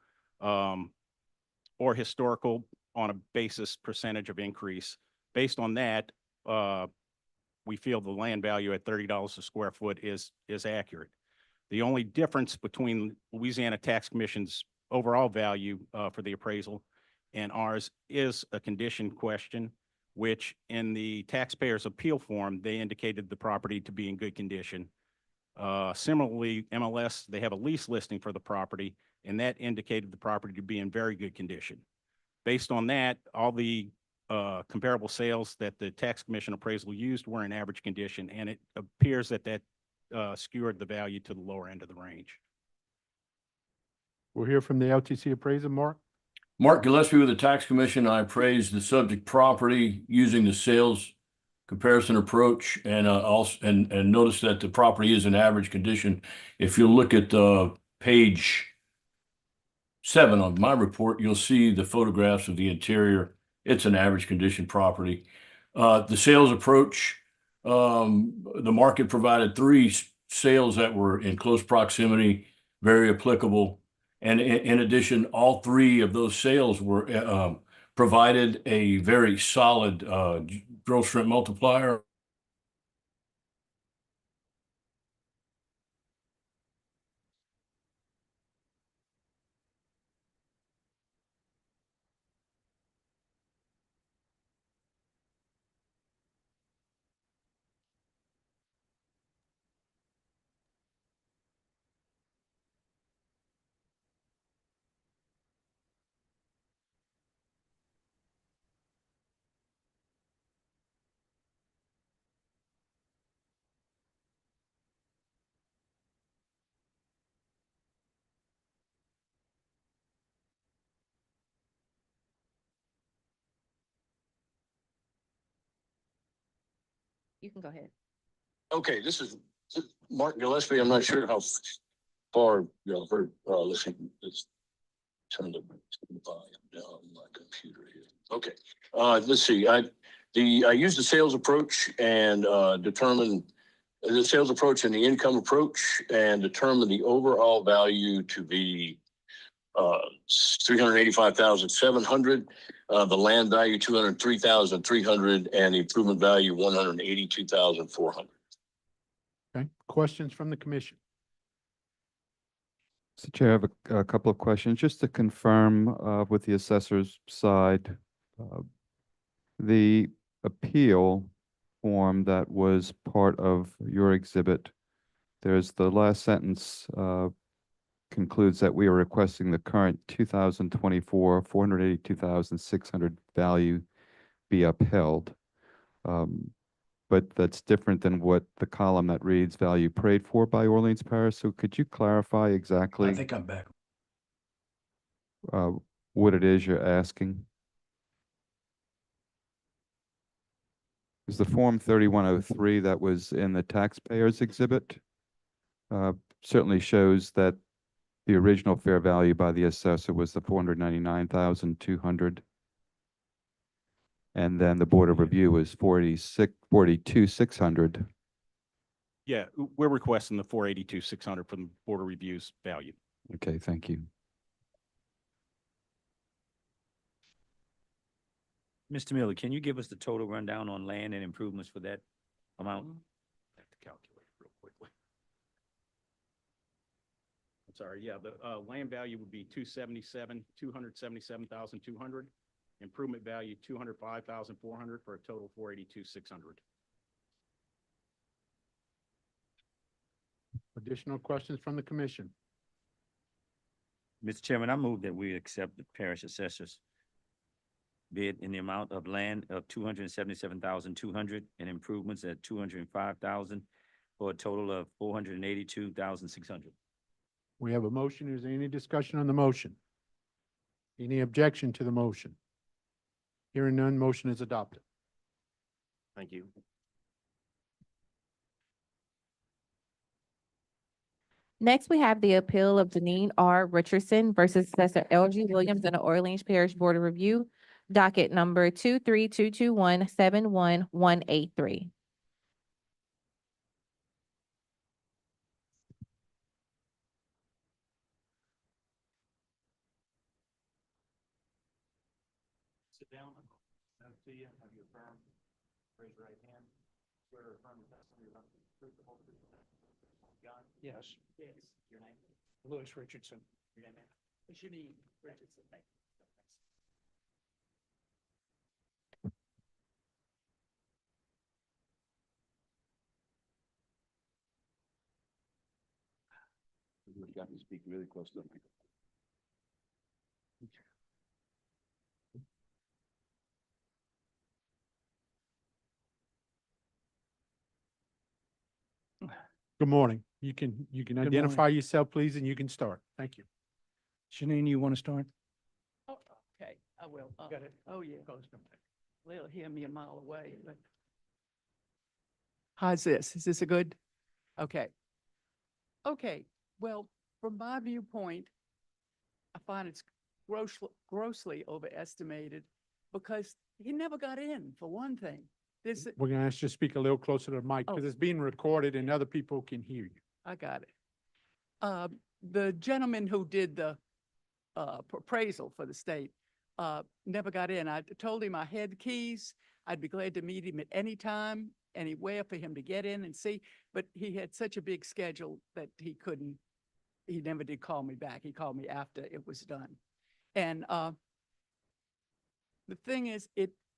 or historical on a basis percentage of increase. Based on that, we feel the land value at $30 a square foot is accurate. The only difference between Louisiana Tax Commission's overall value for the appraisal and ours is a condition question, which in the taxpayer's appeal form, they indicated the property to be in good condition. Similarly, MLS, they have a lease listing for the property, and that indicated the property to be in very good condition. Based on that, all the comparable sales that the tax commission appraisal used were in average condition, and it appears that skewered the value to the lower end of the range.
We'll hear from the LTC appraiser, Mark.
Mark Gillespie with the Tax Commission. I appraised the subject property using the sales comparison approach, and also and notice that the property is in average condition. If you look at page 7 of my report, you'll see the photographs of the interior. It's an average condition property. The sales approach, the market provided 3 sales that were in close proximity, very applicable. And in addition, all 3 of those sales were provided a very solid gross rent multiplier.
You can go ahead.
Okay, this is Mark Gillespie. I'm not sure how far y'all heard, listen, let's turn the volume down on my computer here. Okay, let's see. I used the sales approach and determined the sales approach and the income approach and determined the overall value to be 385,700, the land value 203,300, and the improvement value 182,400.
Okay, questions from the commission?
Mr. Chair, I have a couple of questions. Just to confirm with the assessor's side, the appeal form that was part of your exhibit, there's the last sentence concludes that we are requesting the current 2024 482,600 value be upheld. But that's different than what the column that reads value prayed for by Orleans Parish. So could you clarify exactly?
I think I'm back.
What it is you're asking? Is the Form 3103 that was in the taxpayers exhibit certainly shows that the original fair value by the assessor was the 499,200. And then the Board of Review was 42,600.
Yeah, we're requesting the 482,600 from the Board of Review's value.
Okay, thank you.
Mr. Miller, can you give us the total rundown on land and improvements for that amount?
I have to calculate real quickly. I'm sorry, yeah, the land value would be 277,200. Improvement value 205,400 for a total 482,600.
Additional questions from the commission?
Mr. Chairman, I move that we accept the parish assessor's bid in the amount of land of 277,200 and improvements at 205,000 for a total of 482,600.
We have a motion. Is there any discussion on the motion? Any objection to the motion? Hearing none, motion is adopted.
Thank you.
Next, we have the appeal of Janine R. Richardson versus Assessor L.G. Williams and the Orleans Parish Board of Review, docket number 23221-71183.
Sit down. Note to you, have you affirm, raise your right hand. Swear or affirm the testimony you're about to give truth, the whole truth, and nothing but the truth. God? Yes. Yes. Your name? Louis Richardson. Your name, man? Janine Richardson. Thank you.
You got me speak really close to the microphone.
Good morning. You can identify yourself, please, and you can start. Thank you.
Janine, you want to start?
Oh, okay, I will.
Got it.
Oh, yeah. They'll hear me a mile away, but. How's this? Is this a good? Okay. Okay, well, from my viewpoint, I find it's grossly overestimated because he never got in, for one thing. This,
We're going to ask you to speak a little closer to the mic
Oh.
because it's being recorded and other people can hear you.
I got it. The gentleman who did the appraisal for the state never got in. I told him I had keys. I'd be glad to meet him at any time, anywhere for him to get in and see. But he had such a big schedule that he couldn't, he never did call me back. He called me after it was done. And the thing is,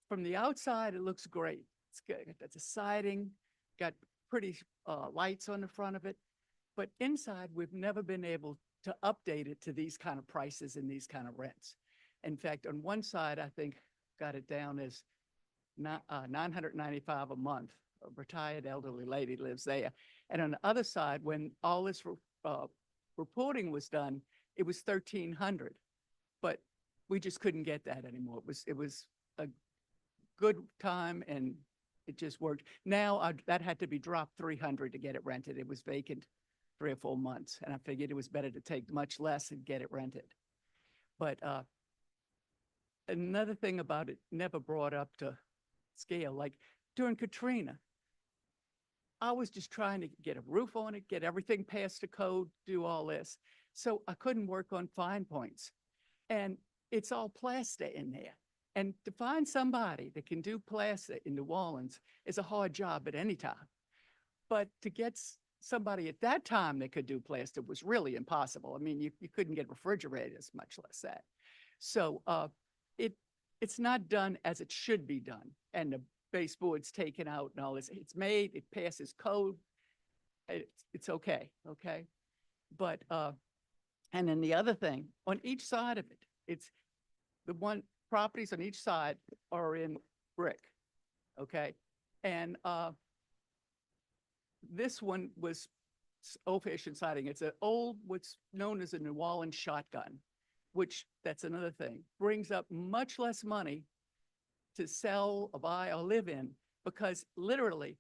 from the outside, it looks great. It's good. That's a siding, got pretty lights on the front of it. But inside, we've never been able to update it to these kind of prices and these kind of rents. In fact, on one side, I think got it down as $995 a month. A retired elderly lady lives there. And on the other side, when all this reporting was done, it was $1,300. But we just couldn't get that anymore. It was a good time and it just worked. Now that had to be dropped $300 to get it rented. It was vacant 3 or 4 months, and I figured it was better to take much less and get it rented. But another thing about it, never brought up to scale, like during Katrina. I was just trying to get a roof on it, get everything past the code, do all this. So I couldn't work on fine points. And it's all plaster in there. And to find somebody that can do plaster in New Orleans is a hard job at any time. But to get somebody at that time that could do plaster was really impossible. I mean, you couldn't get refrigerators, much less that. So it's not done as it should be done. And the baseboard's taken out and all this. It's made, it passes code. It's okay, okay? But, and then the other thing, on each side of it, it's the one properties on each side are in brick, okay? And this one was old-fashioned siding. It's an old, what's known as a New Orleans shotgun, which, that's another thing, brings up much less money to sell or buy or live in, because literally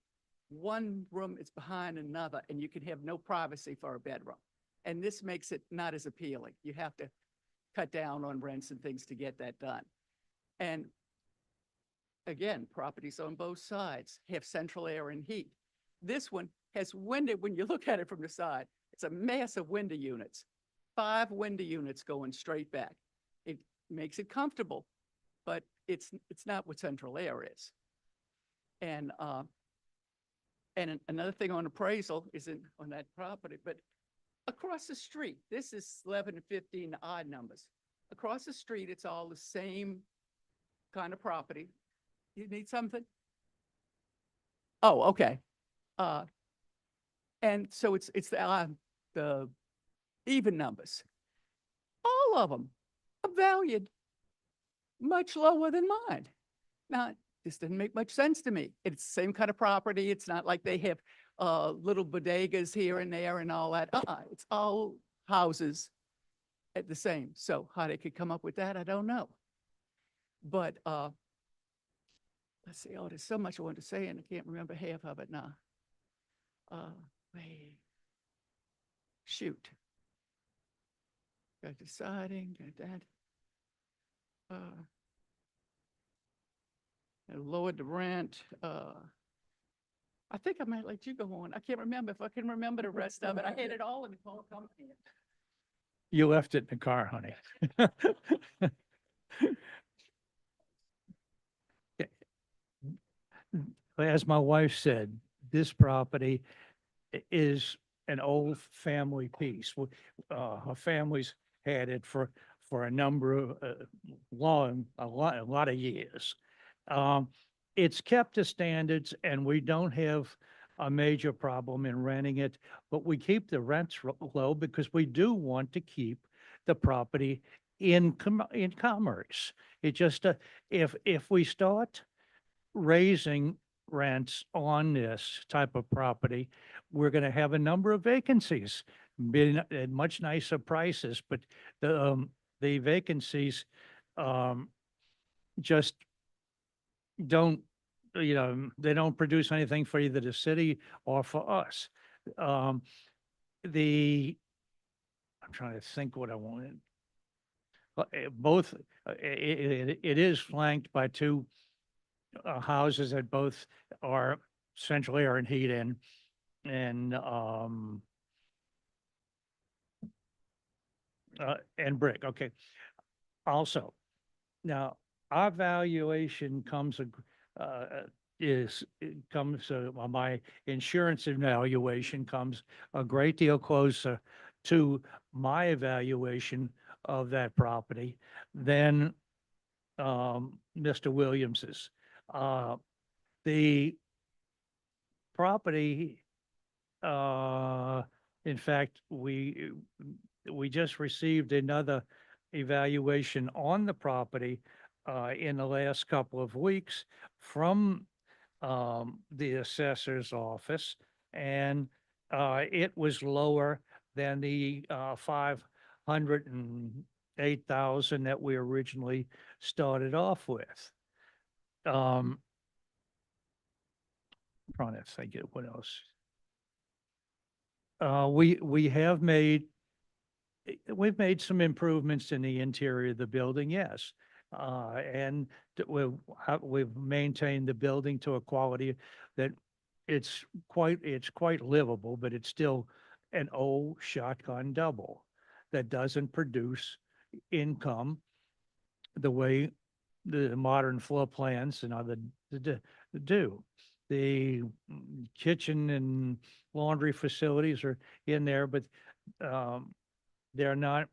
one room is behind another and you can have no privacy for a bedroom. And this makes it not as appealing. You have to cut down on rents and things to get that done. And again, properties on both sides have central air and heat. This one has window, when you look at it from the side, it's a massive window units, 5 window units going straight back. It makes it comfortable, but it's not what central air is. And another thing on appraisal isn't on that property, but across the street, this is 11 and 15 odd numbers. Across the street, it's all the same kind of property. You need something? Oh, okay. And so it's the even numbers. All of them are valued much lower than mine. Now, this didn't make much sense to me. It's the same kind of property. It's not like they have little bodegas here and there and all that. It's all houses at the same. So how they could come up with that, I don't know. But let's see. Oh, there's so much I wanted to say and I can't remember half of it now. Wait. Shoot. Got the siding, got that. And lowered the rent. I think I might let you go on. I can't remember if I can remember the rest of it. I had it all in the whole company.
You left it in the car, honey. As my wife said, this property is an old family piece. Her family's had it for a number of a lot of years. It's kept to standards and we don't have a major problem in renting it, but we keep the rents low because we do want to keep the property in commerce. It just, if we start raising rents on this type of property, we're going to have a number of vacancies, bidding at much nicer prices, but the vacancies just don't, they don't produce anything for either the city or for us. I'm trying to think what I wanted. Both, it is flanked by 2 houses that both are central air and heat in, and brick. Okay. Also, now our valuation comes my insurance evaluation comes a great deal closer to my evaluation of that property than Mr. Williams's. The property, in fact, we just received another evaluation on the property in the last couple of weeks from the assessor's office, and it was lower than the 508,000 that we originally started off with. Trying to think of what else. We've made some improvements in the interior of the building, yes. And we've maintained the building to a quality that it's quite livable, but it's still an old shotgun double that doesn't produce income the way the modern floor plans and other do. The kitchen and laundry facilities are in there, but they're not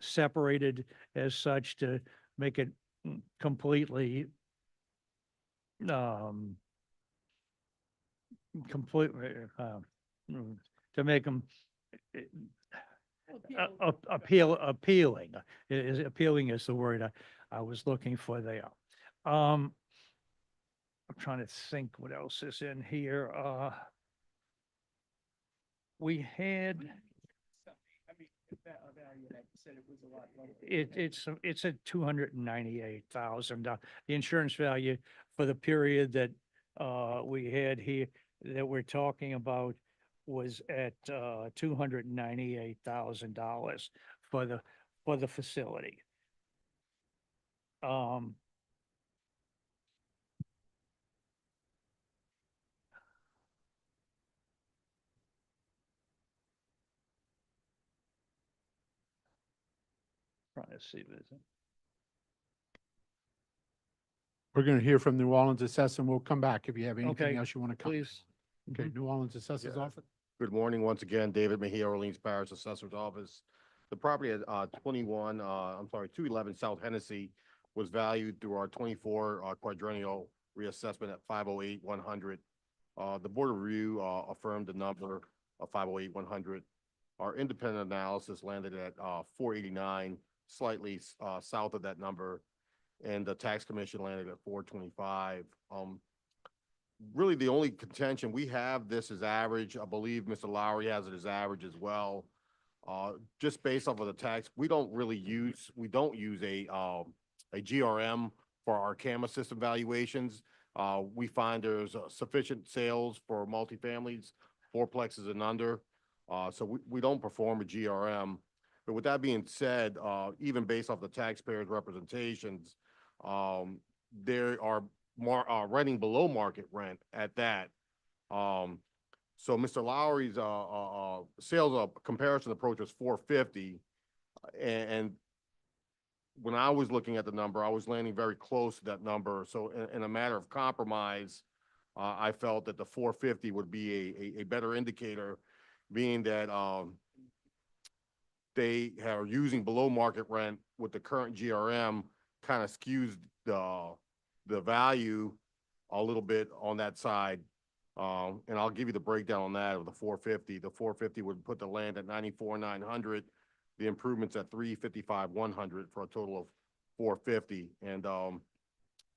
separated as such to make it completely completely to make them appealing is appealing is the word I was looking for there. I'm trying to think what else is in here. We had. It's at 298,000. The insurance value for the period that we had here that we're talking about was at $298,000 for the facility. Trying to see if there's
We're going to hear from New Orleans Assessor, and we'll come back if you have anything
Okay,
else you want to comment.
please.
Okay, New Orleans Assessor's
Yeah.
Office.
Good morning, once again, David Mejia, Orleans Parish Assessor's Office. The property at 211 South Hennessy was valued through our 24 quadrennial reassessment at 508,100. The Board of Review affirmed the number of 508,100. Our independent analysis landed at 489, slightly south of that number, and the Tax Commission landed at 425. Really, the only contention we have, this is average. I believe Mr. Lowry has it as average as well. Just based off of the tax, we don't use a GRM for our camera system valuations. We find there's sufficient sales for multifamilies, fourplexes and under. So we don't perform a GRM. But with that being said, even based off the taxpayers' representations, there are renting below market rent at that. So Mr. Lowry's sales comparison approach was 450, and when I was looking at the number, I was landing very close to that number. So in a matter of compromise, I felt that the 450 would be a better indicator, being that they are using below market rent with the current GRM, kind of skews the value a little bit on that side. And I'll give you the breakdown on that of the 450. The 450 would put the land at 94,900, the improvements at 355,100 for a total of 450. And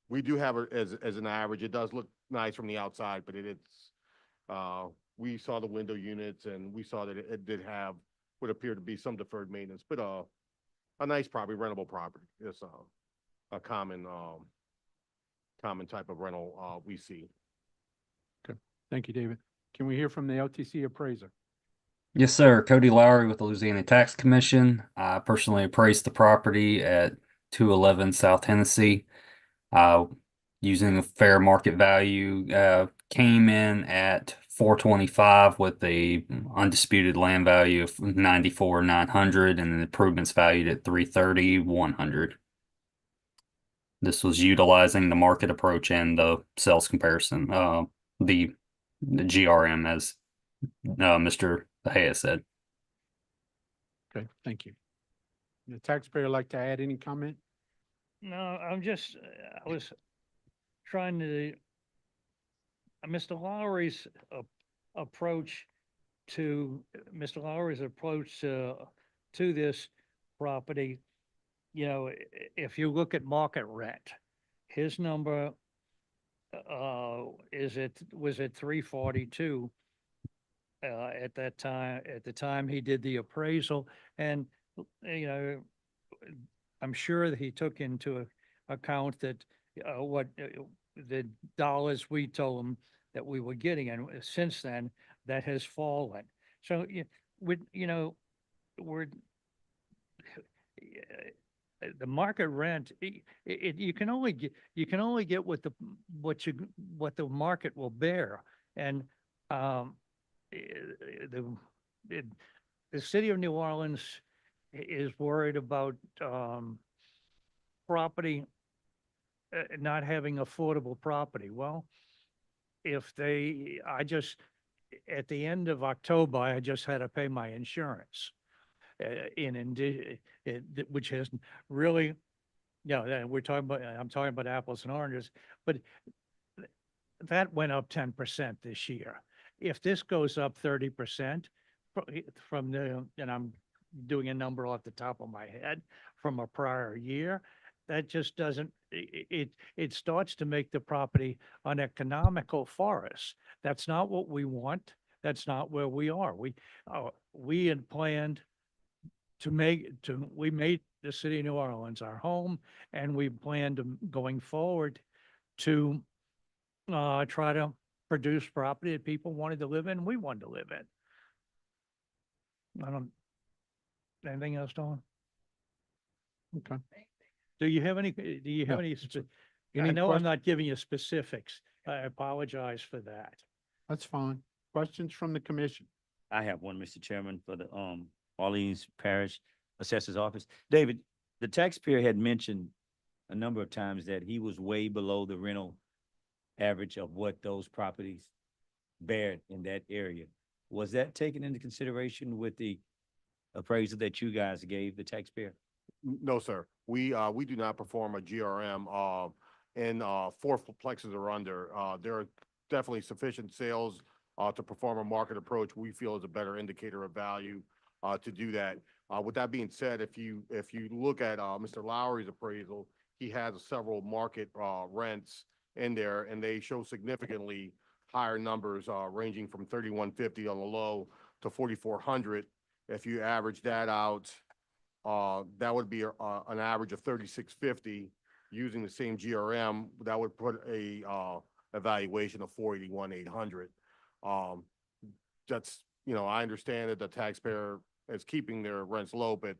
we do have it as an average. It does look nice from the outside, but we saw the window units and we saw that it did have what appeared to be some deferred maintenance, but a nice property, rentable property. It's a common type of rental we see.
Okay, thank you, David. Can we hear from the LTC appraiser?
Yes, sir. Cody Lowry with the Louisiana Tax Commission. I personally appraised the property at 211 South Hennessy. Using a fair market value, came in at 425 with a undisputed land value of 94,900 and the improvements valued at 330,100. This was utilizing the market approach and the sales comparison, the GRM, as Mr. Hayes said.
Okay, thank you. The taxpayer like to add any comment?
No, I was trying to, Mr. Lowry's approach to this property, you know, if you look at market rent, his number was at 342 at that time, at the time he did the appraisal. And, you know, I'm sure that he took into account that what the dollars we told him that we were getting, and since then that has fallen. So we're the market rent, you can only get what what the market will bear. And, the, it, the city of New Orleans is worried about, property, not having affordable property. Well, if they, at the end of October, I just had to pay my insurance. Which has really, we're talking about, I'm talking about apples and oranges, but that went up 10% this year. If this goes up 30% from and I'm doing a number off the top of my head from a prior year, that just doesn't, it starts to make the property uneconomical for us. That's not what we want. That's not where we are. We had planned we made the city of New Orleans our home, and we plan to, going forward, to try to produce property that people wanted to live in, we wanted to live in. Anything else, Dawn?
Okay.
Do you have any,
No,
I
any
know I'm
quest-
not giving you specifics. I apologize for that.
That's fine. Questions from the commission?
I have one, Mr. Chairman, for the Orleans Parish Assessor's Office. David, the taxpayer had mentioned a number of times that he was way below the rental average of what those properties bared in that area. Was that taken into consideration with the appraisal that you guys gave the taxpayer?
No, sir. We do not perform a GRM, in, fourplexes or under. There are definitely sufficient sales, to perform a market approach. We feel is a better indicator of value, to do that. With that being said, if you look at, Mr. Lowry's appraisal, he has several market, rents in there, and they show significantly higher numbers, ranging from 3,150 on the low to 4,400. If you average that out, that would be an average of 3,650 using the same GRM. That would put a evaluation of 481,800. That's, I understand that the taxpayer is keeping their rents low, but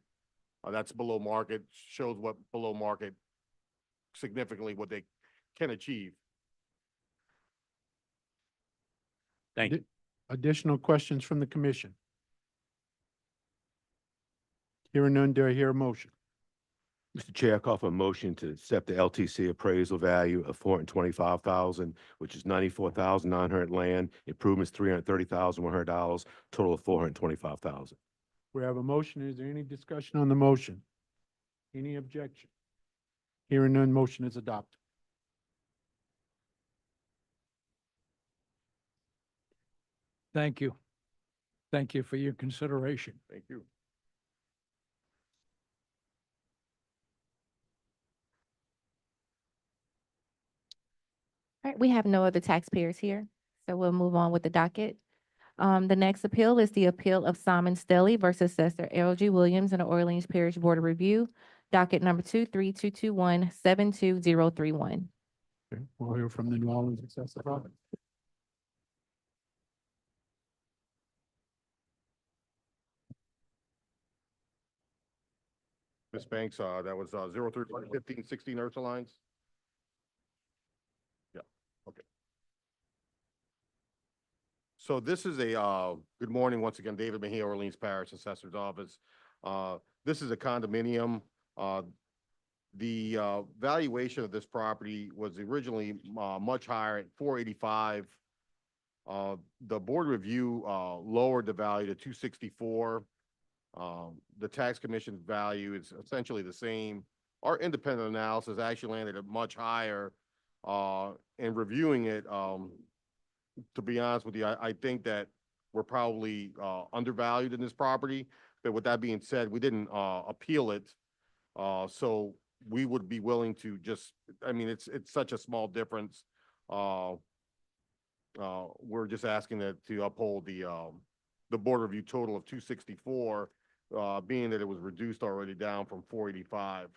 that's below market. Shows what below market significantly what they can achieve.
Thank you.
Additional questions from the commission? Hearing none, do I hear a motion?
Mr. Chair, I call for a motion to accept the LTC appraisal value of $425,000, which is $94,900 land, improvements $330,100, total of $425,000.
We have a motion. Is there any discussion on the motion? Any objection? Hearing none, motion is adopted.
Thank you. Thank you for your consideration.
Thank you.
All right, we have no other taxpayers here, so we'll move on with the docket. The next appeal is the appeal of Simon Stelly versus Assessor L.G. Williams in the Orleans Parish Board of Review, docket number 23221-72031.
Okay, we'll hear from the New Orleans Assessor Office.
Ms. Banks, that was 0351516 Ursulines. Yeah, okay. So this is a, good morning, once again, David Mejia, Orleans Parish Assessor's Office. This is a condominium. The valuation of this property was originally much higher at 485. The board review lowered the value to 264. The tax commission's value is essentially the same. Our independent analysis actually landed at much higher. In reviewing it, to be honest with you, I think that we're probably undervalued in this property. But with that being said, we didn't appeal it. So we would be willing to just, I mean, it's such a small difference. We're just asking that to uphold the board review total of 264, being that it was reduced already down from 485.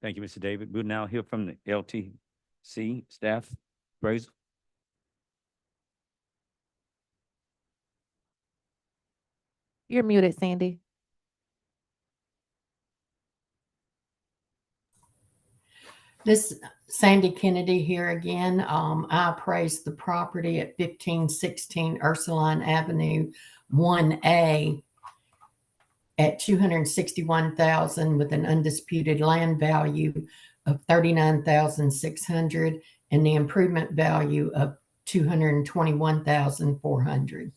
Thank you, Mr. David. We'll now hear from the LTC staff. Appraisal.
You're muted, Sandy.
This Sandy Kennedy here again. I appraised the property at 1516 Ursuline Avenue, 1A at 261,000 with an undisputed land value of 39,600 and the improvement value of 221,400.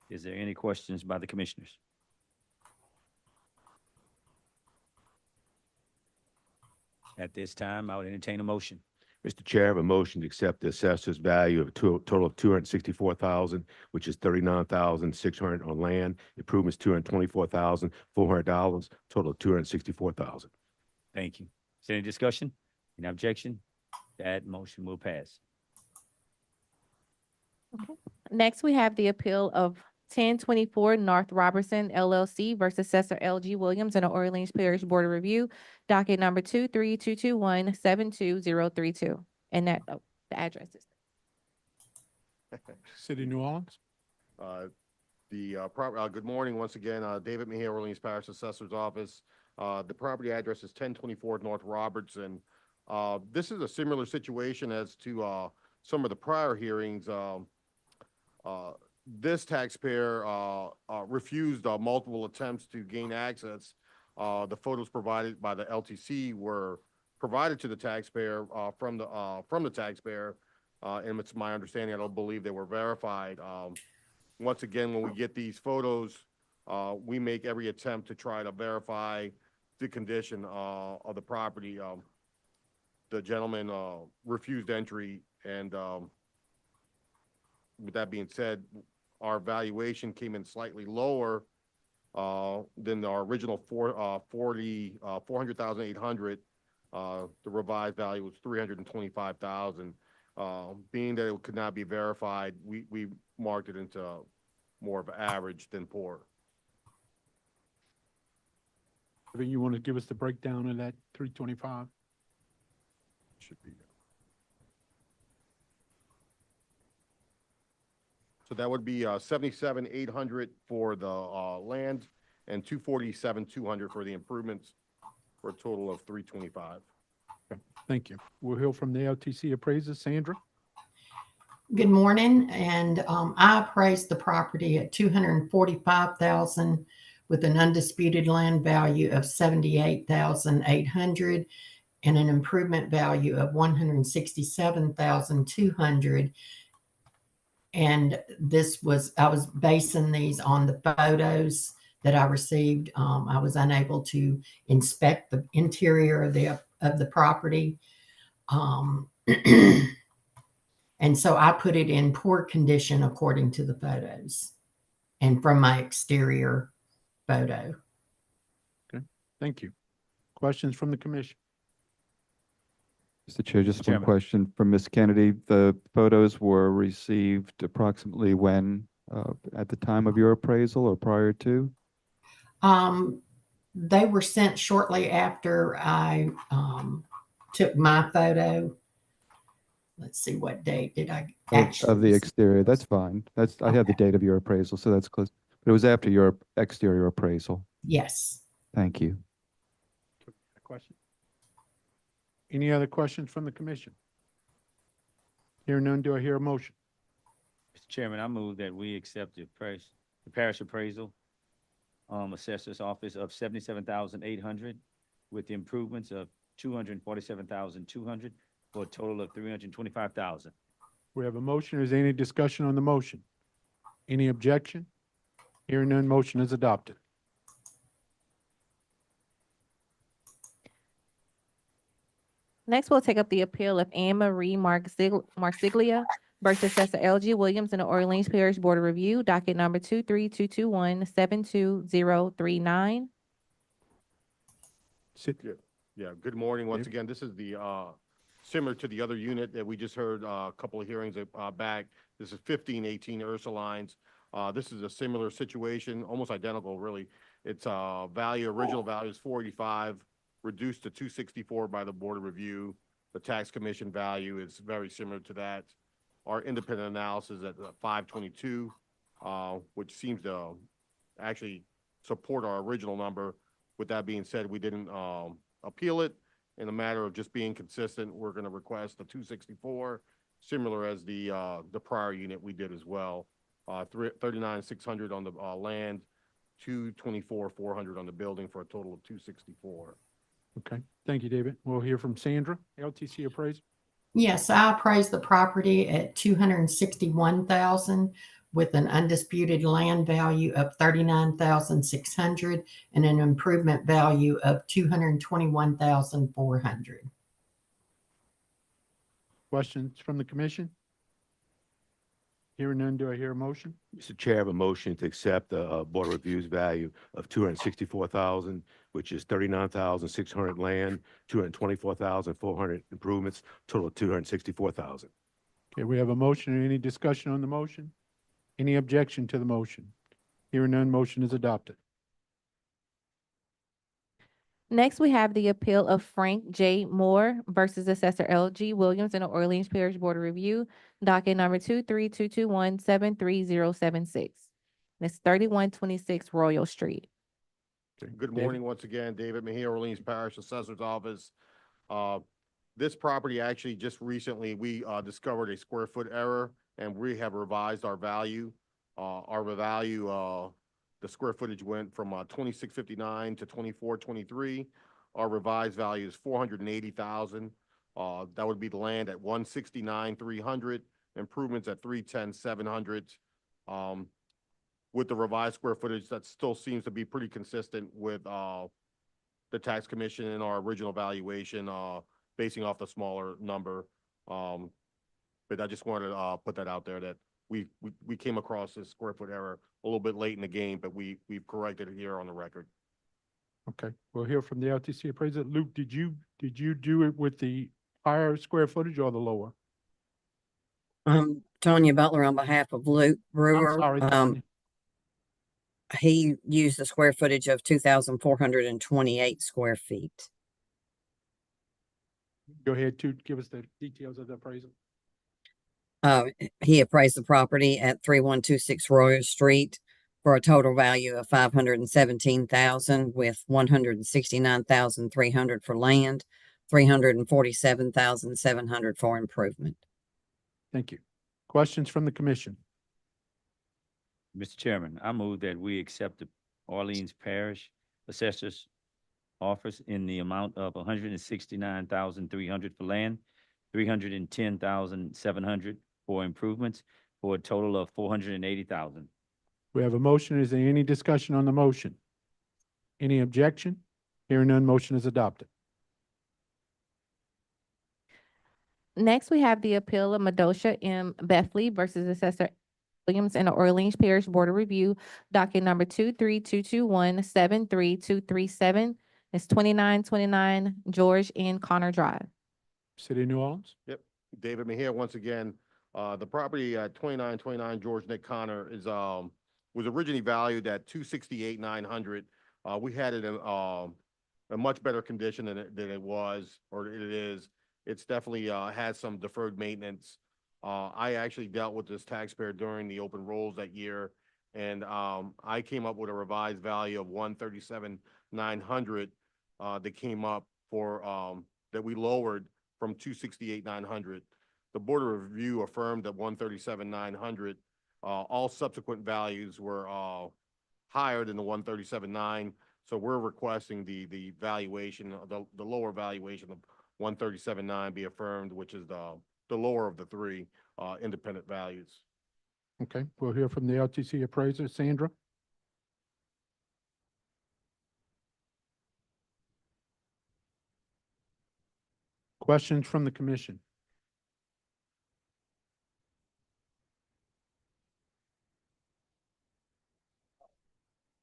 Is there any questions by the commissioners? At this time, I would entertain a motion.
Mr. Chair, I have a motion to accept the assessor's value of a total of 264,000, which is 39,600 on land. Improvements $224,400, total of 264,000.
Thank you. Is there any discussion? Any objection? That motion will pass.
Next, we have the appeal of 1024 North Robertson LLC versus Assessor L.G. Williams and the Orleans Parish Board of Review, docket number 23221-72032. And that, the address is.
City of New Orleans.
Good morning, once again, David Mejia, Orleans Parish Assessor's Office. The property address is 1024 North Robertson. This is a similar situation as to some of the prior hearings. This taxpayer refused multiple attempts to gain access. The photos provided by the LTC were provided to the taxpayer from the taxpayer, and it's my understanding, I don't believe they were verified. Once again, when we get these photos, we make every attempt to try to verify the condition of the property. The gentleman refused entry, and with that being said, our valuation came in slightly lower than our original 400,800. The revised value was 325,000. Being that it could not be verified, we marked it into more of average than poor.
You want to give us the breakdown of that 325?
Should be. So that would be 77,800 for the land and 247,200 for the improvements, for a total of 325.
Okay, thank you. We'll hear from the LTC appraiser, Sandra.
Good morning, and I appraised the property at 245,000 with an undisputed land value of 78,800 and an improvement value of 167,200. And I was basing these on the photos that I received. I was unable to inspect the interior of the property. And so I put it in poor condition according to the photos and from my exterior photo.
Okay, thank you. Questions from the commission?
Mr. Chair, just one
Chairman.
question from Ms. Kennedy. The photos were received approximately when, at the time of your appraisal or prior to?
They were sent shortly after I took my photo. Let's see, what date did I actually
Of the
receive
exterior,
those?
that's fine. I have the date of your appraisal, so that's close. But it was after your exterior appraisal.
Yes.
Thank you.
Question? Any other questions from the commission? Hearing none, do I hear a motion?
Mr. Chairman, I move that we accept the parish appraisal, assessor's office of 77,800 with the improvements of 247,200 for a total of 325,000.
We have a motion. Is there any discussion on the motion? Any objection? Hearing none, motion is adopted.
Next, we'll take up the appeal of Anne Marie Marsiglia versus Assessor L.G. Williams and the Orleans Parish Board of Review, docket number 23221-72039.
Yeah, good morning. Once again, this is the similar to the other unit that we just heard a couple of hearings back. This is 1518 Ursulines. This is a similar situation, almost identical, really. It's original value is 485, reduced to 264 by the Board of Review. The tax commission value is very similar to that. Our independent analysis at 522, which seems to actually support our original number. With that being said, we didn't, appeal it. In a matter of just being consistent, we're gonna request a 264, similar as the prior unit we did as well. 39,600 on the, land, 224,400 on the building for a total of 264.
Okay, thank you, David. We'll hear from Sandra, LTC appraiser.
Yes, I appraised the property at 261,000 with an undisputed land value of 39,600 and an improvement value of 221,400.
Questions from the commission? Hearing none, do I hear a motion?
Mr. Chair, I have a motion to accept the Board of Review's value of 264,000, which is 39,600 land, 224,400 improvements, total of 264,000.
Okay, we have a motion. Any discussion on the motion? Any objection to the motion? Hearing none, motion is adopted.
Next, we have the appeal of Frank J. Moore versus Assessor L.G. Williams in the Orleans Parish Board of Review, docket number 23-221-73076. And it's 3126 Royal Street.
Good morning once again, David Mejia, Orleans Parish Assessor's Office. This property actually just recently, we discovered a square foot error and we have revised our value. The square footage went from 2659 to 2423. Our revised value is 480,000. That would be the land at 169,300, improvements at 310,700. With the revised square footage, that still seems to be pretty consistent with the tax commission and our original valuation, basing off the smaller number. But I just wanted to put that out there that we came across this square foot error a little bit late in the game, but we've corrected it here on the record.
Okay, we'll hear from the LTC appraiser. Luke, did you do it with the higher square footage or the lower?
Tonya Butler on behalf of Luke Brewer.
sorry,
He used a square footage of 2,428 square feet.
Go ahead to give us the details of the appraisal.
He appraised the property at 3126 Royal Street for a total value of 517,000 with 169,300 for land, 347,700 for improvement.
Thank you. Questions from the commission?
Mr. Chairman, I move that we accept the Orleans Parish Assessor's Office in the amount of 169,300 for land, 310,700 for improvements, for a total of 480,000.
We have a motion. Is there any discussion on the motion? Any objection? Hearing none, motion is adopted.
Next, we have the appeal of Madosha M. Bethley versus Assessor Williams in the Orleans Parish Board of Review, docket number 23-221-73237. It's 2929 George N. Connor Drive.
City of New Orleans?
Yep, David Mejia once again. The property at 2929 George Nick Connor is was originally valued at 268,900. We had it in a much better condition than it was or it is. It's definitely had some deferred maintenance. I actually dealt with this taxpayer during the open rolls that year, and I came up with a revised value of 137,900 that came up for that we lowered from 268,900. The Board of Review affirmed that 137,900. All subsequent values were higher than the 137,900. So we're requesting the valuation, the lower valuation of 137,900 be affirmed, which is the lower of the three independent values.
Okay, we'll hear from the LTC appraiser. Sandra? Questions from the commission?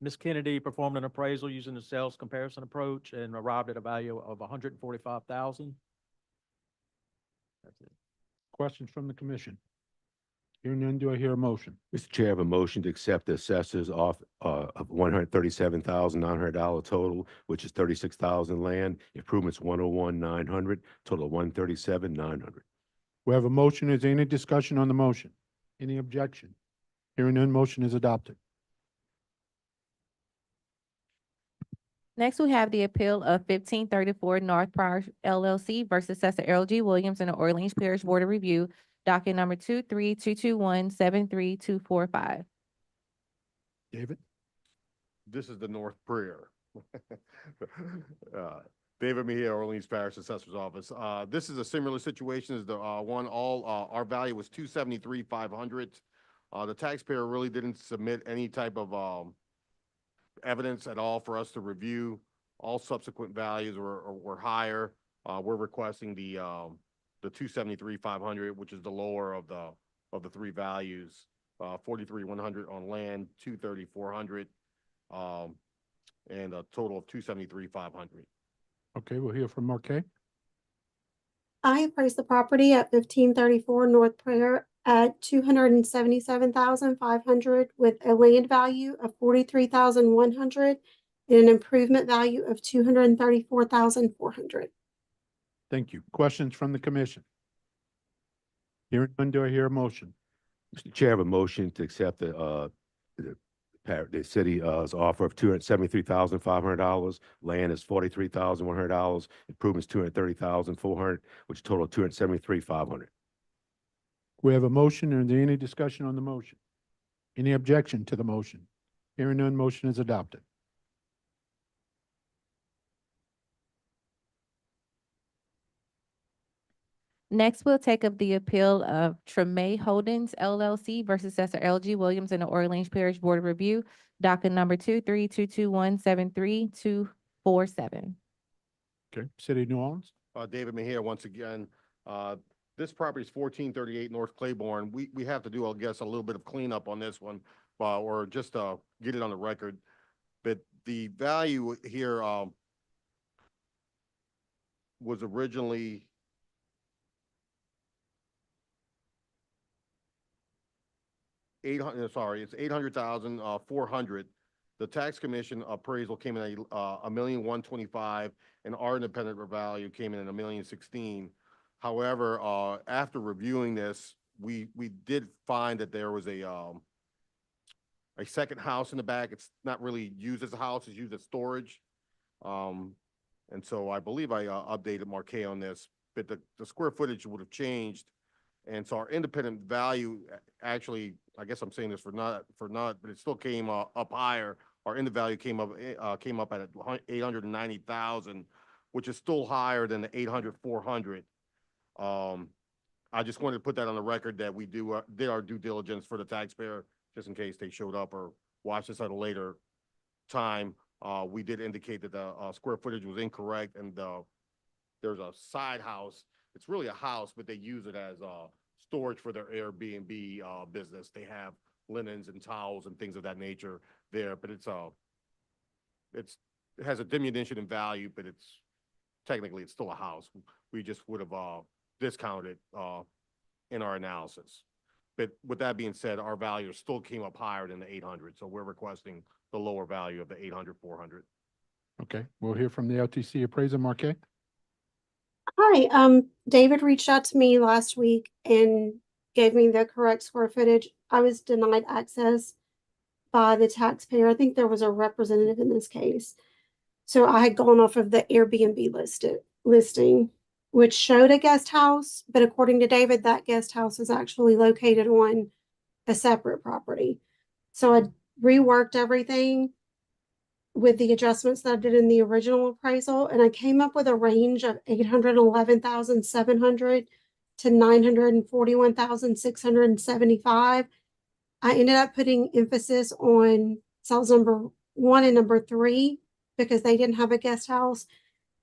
Ms. Kennedy performed an appraisal using the sales comparison approach and arrived at a value of 145,000. That's it.
Questions from the commission? Hearing none, do I hear a motion?
Mr. Chair, I have a motion to accept the assessor's off of $137,900 total, which is 36,000 land, improvements 101,900, total of 137,900.
We have a motion. Is there any discussion on the motion? Any objection? Hearing none, motion is adopted.
Next, we have the appeal of 1534 North Pryor LLC versus Assessor Earl G. Williams and the Orleans Parish Board of Review, docket number 23-221-73245.
David?
This is the North Prayer. David Mejia, Orleans Parish Assessor's Office. This is a similar situation as the one. Our value was 273,500. The taxpayer really didn't submit any type of evidence at all for us to review. All subsequent values were higher. We're requesting the 273,500, which is the lower of the three values. 43,100 on land, 230,400, and a total of 273,500.
Okay, we'll hear from Marquet.
I appraised the property at 1534 North Prayer at 277,500 with a land value of 43,100 and an improvement value of 234,400.
Thank you. Questions from the commission? Hearing none, do I hear a motion?
Mr. Chair, I have a motion to accept the city's offer of $273,500. Land is $43,100. Improvements $230,400, which total $273,500.
We have a motion. Is there any discussion on the motion? Any objection to the motion? Hearing none, motion is adopted.
Next, we'll take up the appeal of Tremay Holdings LLC versus Assessor L G Williams and the Orleans Parish Board of Review, docket number 23-221-73247.
Okay, City of New Orleans?
David Mejia, once again. This property is 1438 North Claiborne. We have to do, I guess, a little bit of cleanup on this one, or just get it on the record. But the value here was originally it's 800,400. The tax commission appraisal came in at $1,125,000, and our independent value came in at $1,016,000. However, after reviewing this, we did find that there was a second house in the back. It's not really used as a house; it's used as storage. And so I believe I updated Marquet on this, but the square footage would have changed. And so our independent value actually, I guess I'm saying this for not, but it still came up higher. Our end value came up at 890,000, which is still higher than the 800,400. I just wanted to put that on the record that we did our due diligence for the taxpayer, just in case they showed up or watched this at a later time. We did indicate that the square footage was incorrect, and there's a side house. It's really a house, but they use it as storage for their Airbnb business. They have linens and towels and things of that nature there, but it has a diminution in value, but technically it's still a house. We just would have discounted in our analysis. But with that being said, our value still came up higher than the 800, so we're requesting the lower value of the 800, 400.
Okay, we'll hear from the LTC appraiser, Marquet.
Hi, David reached out to me last week and gave me the correct square footage. I was denied access by the taxpayer. I think there was a representative in this case. So I had gone off of the Airbnb listing, which showed a guest house, but according to David, that guest house is actually located on a separate property. So I reworked everything with the adjustments that I did in the original appraisal, and I came up with a range of 811,700 to 941,675. I ended up putting emphasis on cells number 1 and number 3 because they didn't have a guest house,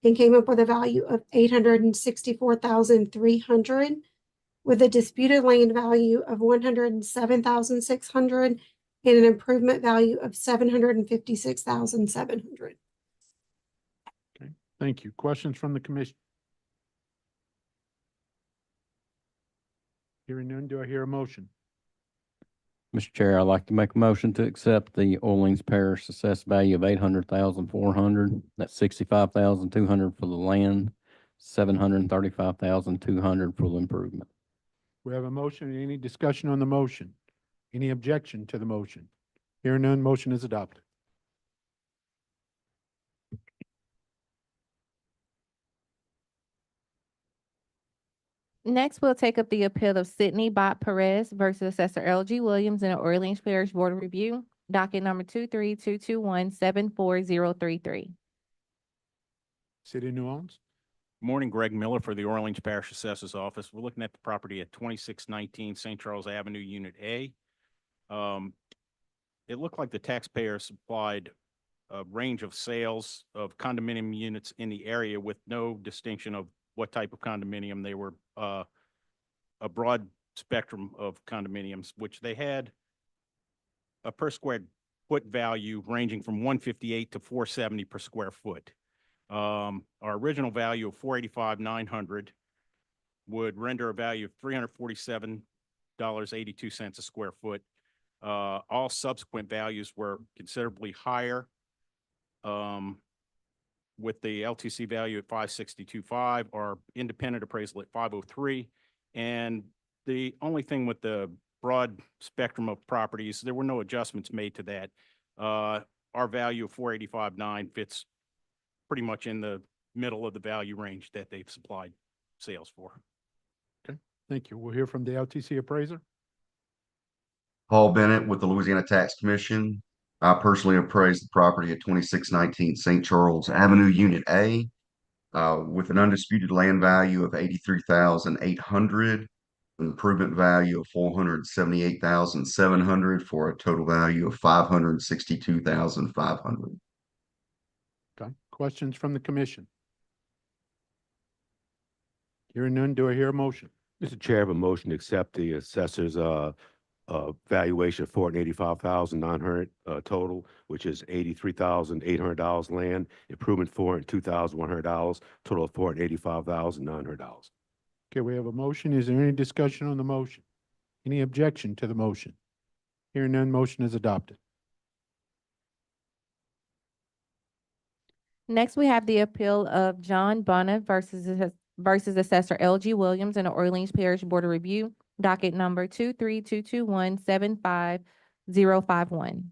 and came up with a value of 864,300 with a disputed land value of 107,600 and an improvement value of 756,700.
Okay, thank you. Questions from the commission? Hearing none, do I hear a motion?
Mr. Chair, I'd like to make a motion to accept the Orleans Parish assessed value of 800,400. That's 65,200 for the land, 735,200 for the improvement.
We have a motion. Any discussion on the motion? Any objection to the motion? Hearing none, motion is adopted.
Next, we'll take up the appeal of Sidney Bott Perez versus Assessor L.G. Williams in the Orleans Parish Board of Review, docket number 23221-74033.
City of New Orleans.
Morning, Greg Miller for the Orleans Parish Assessor's Office. We're looking at the property at 2619 St. Charles Avenue, Unit A. It looked like the taxpayer supplied a range of sales of condominium units in the area with no distinction of what type of condominium. They were a broad spectrum of condominiums, which they had a per square foot value ranging from 158 to 470 per square foot. Our original value of 485,900 would render a value of $347.82 a square foot. All subsequent values were considerably higher, with the LTC value at 562.5, our independent appraisal at 503. And the only thing with the broad spectrum of properties, there were no adjustments made to that. Our value of 485.9 fits pretty much in the middle of the value range that they've supplied sales for.
Okay, thank you. We'll hear from the LTC appraiser.
Paul Bennett with the Louisiana Tax Commission. I personally appraised the property at 2619 St. Charles Avenue, Unit A, with an undisputed land value of 83,800, an improvement value of 478,700 for a total value of 562,500.
Okay, questions from the commission? Hearing none, do I hear a motion?
Mr. Chair, I have a motion to accept the assessor's valuation of $485,900 total, which is $83,800 land, improvement $402,100, total of $485,900.
Okay, we have a motion. Is there any discussion on the motion? Any objection to the motion? Hearing none, motion is adopted.
Next, we have the appeal of John Bunna versus Assessor L.G. Williams in the Orleans Parish Board of Review, docket number 23221-75051.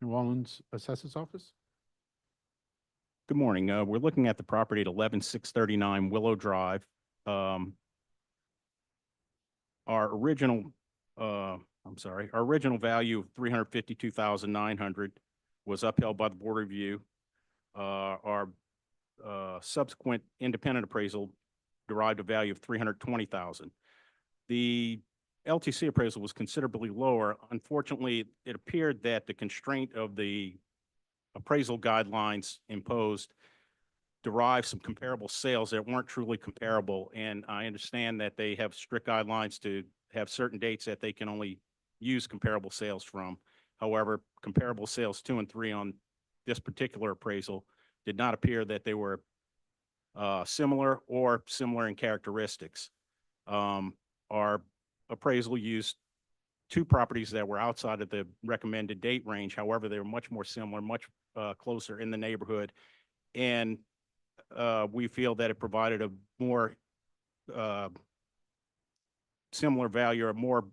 New Orleans Assessor's Office.
Good morning. We're looking at the property at 11639 Willow Drive. Our original value of 352,900 was upheld by the Board of Review. Our subsequent independent appraisal derived a value of 320,000. The LTC appraisal was considerably lower. Unfortunately, it appeared that the constraint of the appraisal guidelines imposed derived some comparable sales that weren't truly comparable. And I understand that they have strict guidelines to have certain dates that they can only use comparable sales from. However, comparable sales 2 and 3 on this particular appraisal did not appear that they were similar or similar in characteristics. Our appraisal used 2 properties that were outside of the recommended date range. However, they were much more similar, much closer in the neighborhood. And we feel that it provided a more similar value or more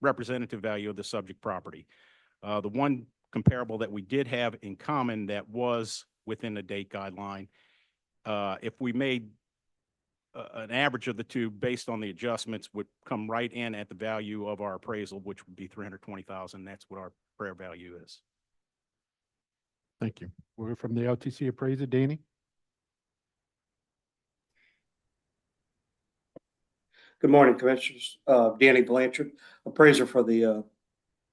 representative value of the subject property. The one comparable that we did have in common that was within the date guideline, if we made an average of the 2 based on the adjustments, would come right in at the value of our appraisal, which would be 320,000. That's what our fair value is.
Thank you. We'll hear from the LTC appraiser, Danny.
Good morning, Commissioners. Danny Blanchard, appraiser for the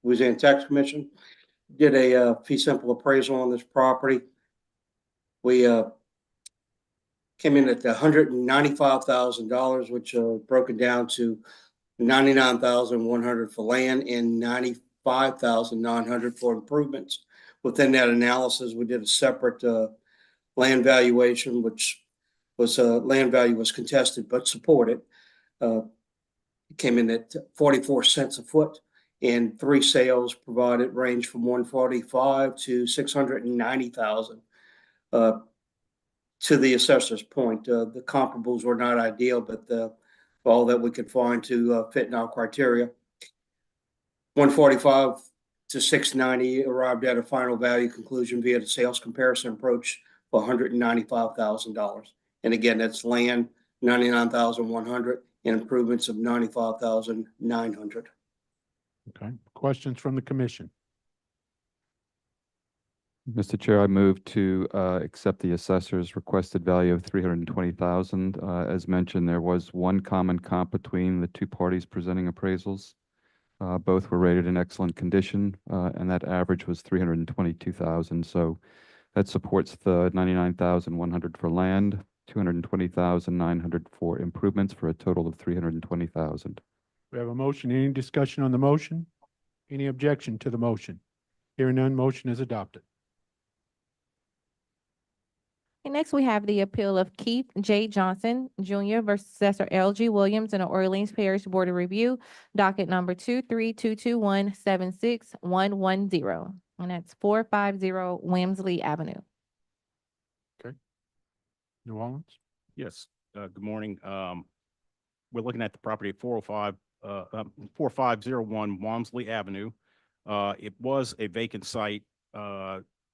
Louisiana Tax Commission. Did a fee simple appraisal on this property. We came in at $195,000, which broken down to $99,100 for land and $95,900 for improvements. Within that analysis, we did a separate land valuation, which was land value was contested but supported. It came in at 44 cents a foot, and 3 sales provided range from 145 to 690,000. To the assessor's point, the comparables were not ideal, but all that we could find to fit in our criteria. 145 to 690 arrived at a final value conclusion via the sales comparison approach for $195,000. And again, that's land $99,100 and improvements of $95,900.
Okay, questions from the commission?
Mr. Chair, I move to accept the assessor's requested value of 320,000. As mentioned, there was one common comp between the two parties presenting appraisals. Both were rated in excellent condition, and that average was 322,000. So that supports the 99,100 for land, 220,900 for improvements, for a total of 320,000.
We have a motion. Any discussion on the motion? Any objection to the motion? Hearing none, motion is adopted.
And next, we have the appeal of Keith J. Johnson Jr. versus Assessor L.G. Williams in the Orleans Parish Board of Review, docket number 23221-76110. And that's 450 Wamsley Avenue.
New Orleans?
Yes, good morning. We're looking at the property at 4501 Walmsley Avenue. It was a vacant site,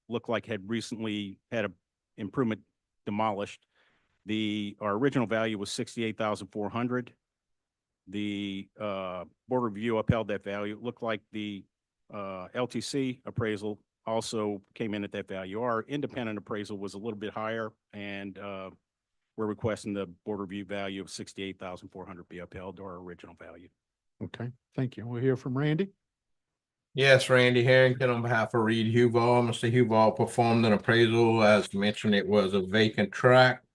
looked like had recently had a improvement demolished. Our original value was 68,400. The board review upheld that value. It looked like the LTC appraisal also came in at that value. Our independent appraisal was a little bit higher, and we're requesting the board review value of 68,400 be upheld to our original value.
Okay, thank you. We'll hear from Randy.
Yes, Randy Harrington on behalf of Reed Huval. Mr. Huval performed an appraisal. As mentioned, it was a vacant tract.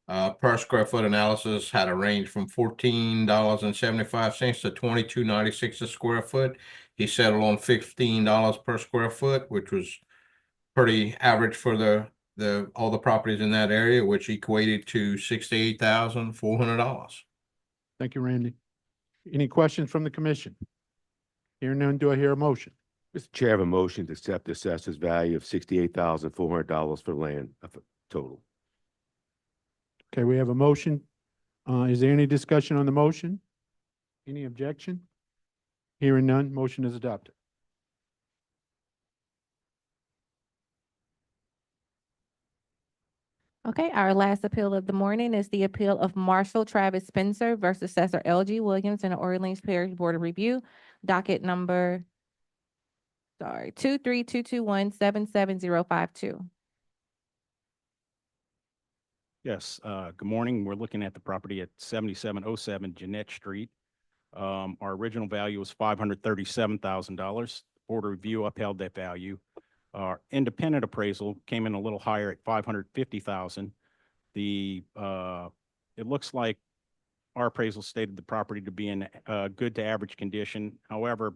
Per square foot analysis had a range from $14.75 to $22.96 a square foot. He settled on $15 per square foot, which was pretty average for all the properties in that area, which equated to $68,400.
Thank you, Randy. Any questions from the commission? Hearing none, do I hear a motion?
Mr. Chair, I have a motion to accept the assessor's value of $68,400 for land total.
Okay, we have a motion. Is there any discussion on the motion? Any objection? Hearing none, motion is adopted.
Okay, our last appeal of the morning is the appeal of Marshall Travis Spencer versus Assessor L.G. Williams in the Orleans Parish Board of Review, docket number 23221-77052.
Yes, good morning. We're looking at the property at 7707 Jeanette Street. Our original value was $537,000. Board of Review upheld that value. Our independent appraisal came in a little higher at $550,000. It looks like our appraisal stated the property to be in good to average condition. However,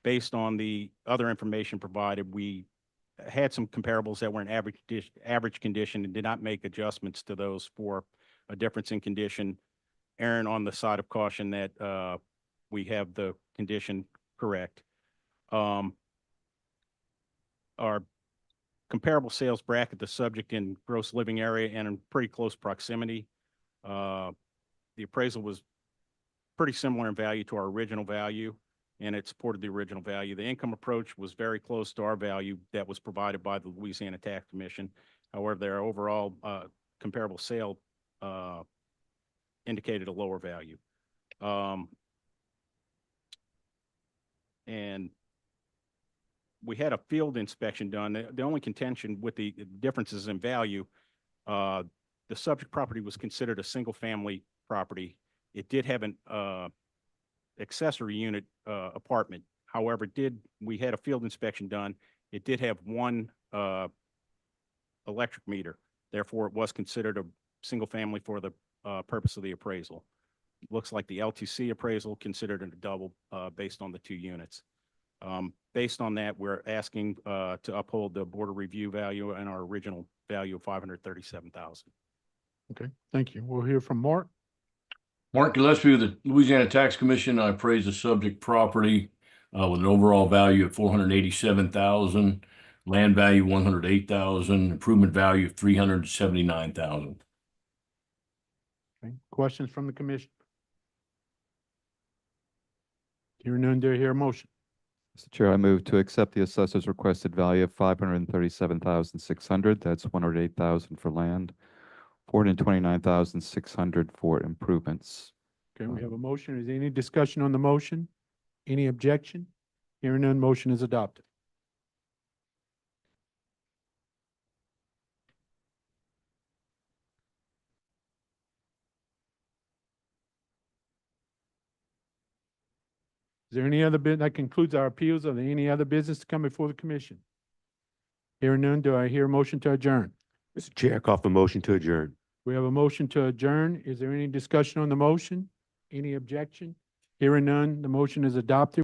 based on the other information provided, we had some comparables that were in average condition and did not make adjustments to those for a difference in condition, erring on the side of caution that we have the condition correct. Our comparable sales bracket the subject in gross living area and in pretty close proximity. The appraisal was pretty similar in value to our original value, and it supported the original value. The income approach was very close to our value that was provided by the Louisiana Tax Commission. However, their overall comparable sale indicated a lower value. And we had a field inspection done. The only contention with the differences in value, the subject property was considered a single-family property. It did have an accessory unit apartment. However, we had a field inspection done. It did have one electric meter. Therefore, it was considered a single family for the purpose of the appraisal. It looks like the LTC appraisal considered it a double based on the two units. Based on that, we're asking to uphold the board of review value and our original value of $537,000.
Okay, thank you. We'll hear from Mark.
Mark Gillespie with the Louisiana Tax Commission. I appraised the subject property with an overall value of $487,000, land value $108,000, improvement value of $379,000.
Okay, questions from the commission? Hearing none, do I hear a motion?
Mr. Chair, I move to accept the assessor's requested value of $537,600. That's $108,000 for land, $429,600 for improvements.
Okay, we have a motion. Is there any discussion on the motion? Any objection? Hearing none, motion is adopted. Is there any other that concludes our appeals? Are there any other business to come before the commission? Hearing none, do I hear a motion to adjourn?
Mr. Chair, I call for motion to adjourn.
We have a motion to adjourn. Is there any discussion on the motion? Any objection? Hearing none, the motion is adopted.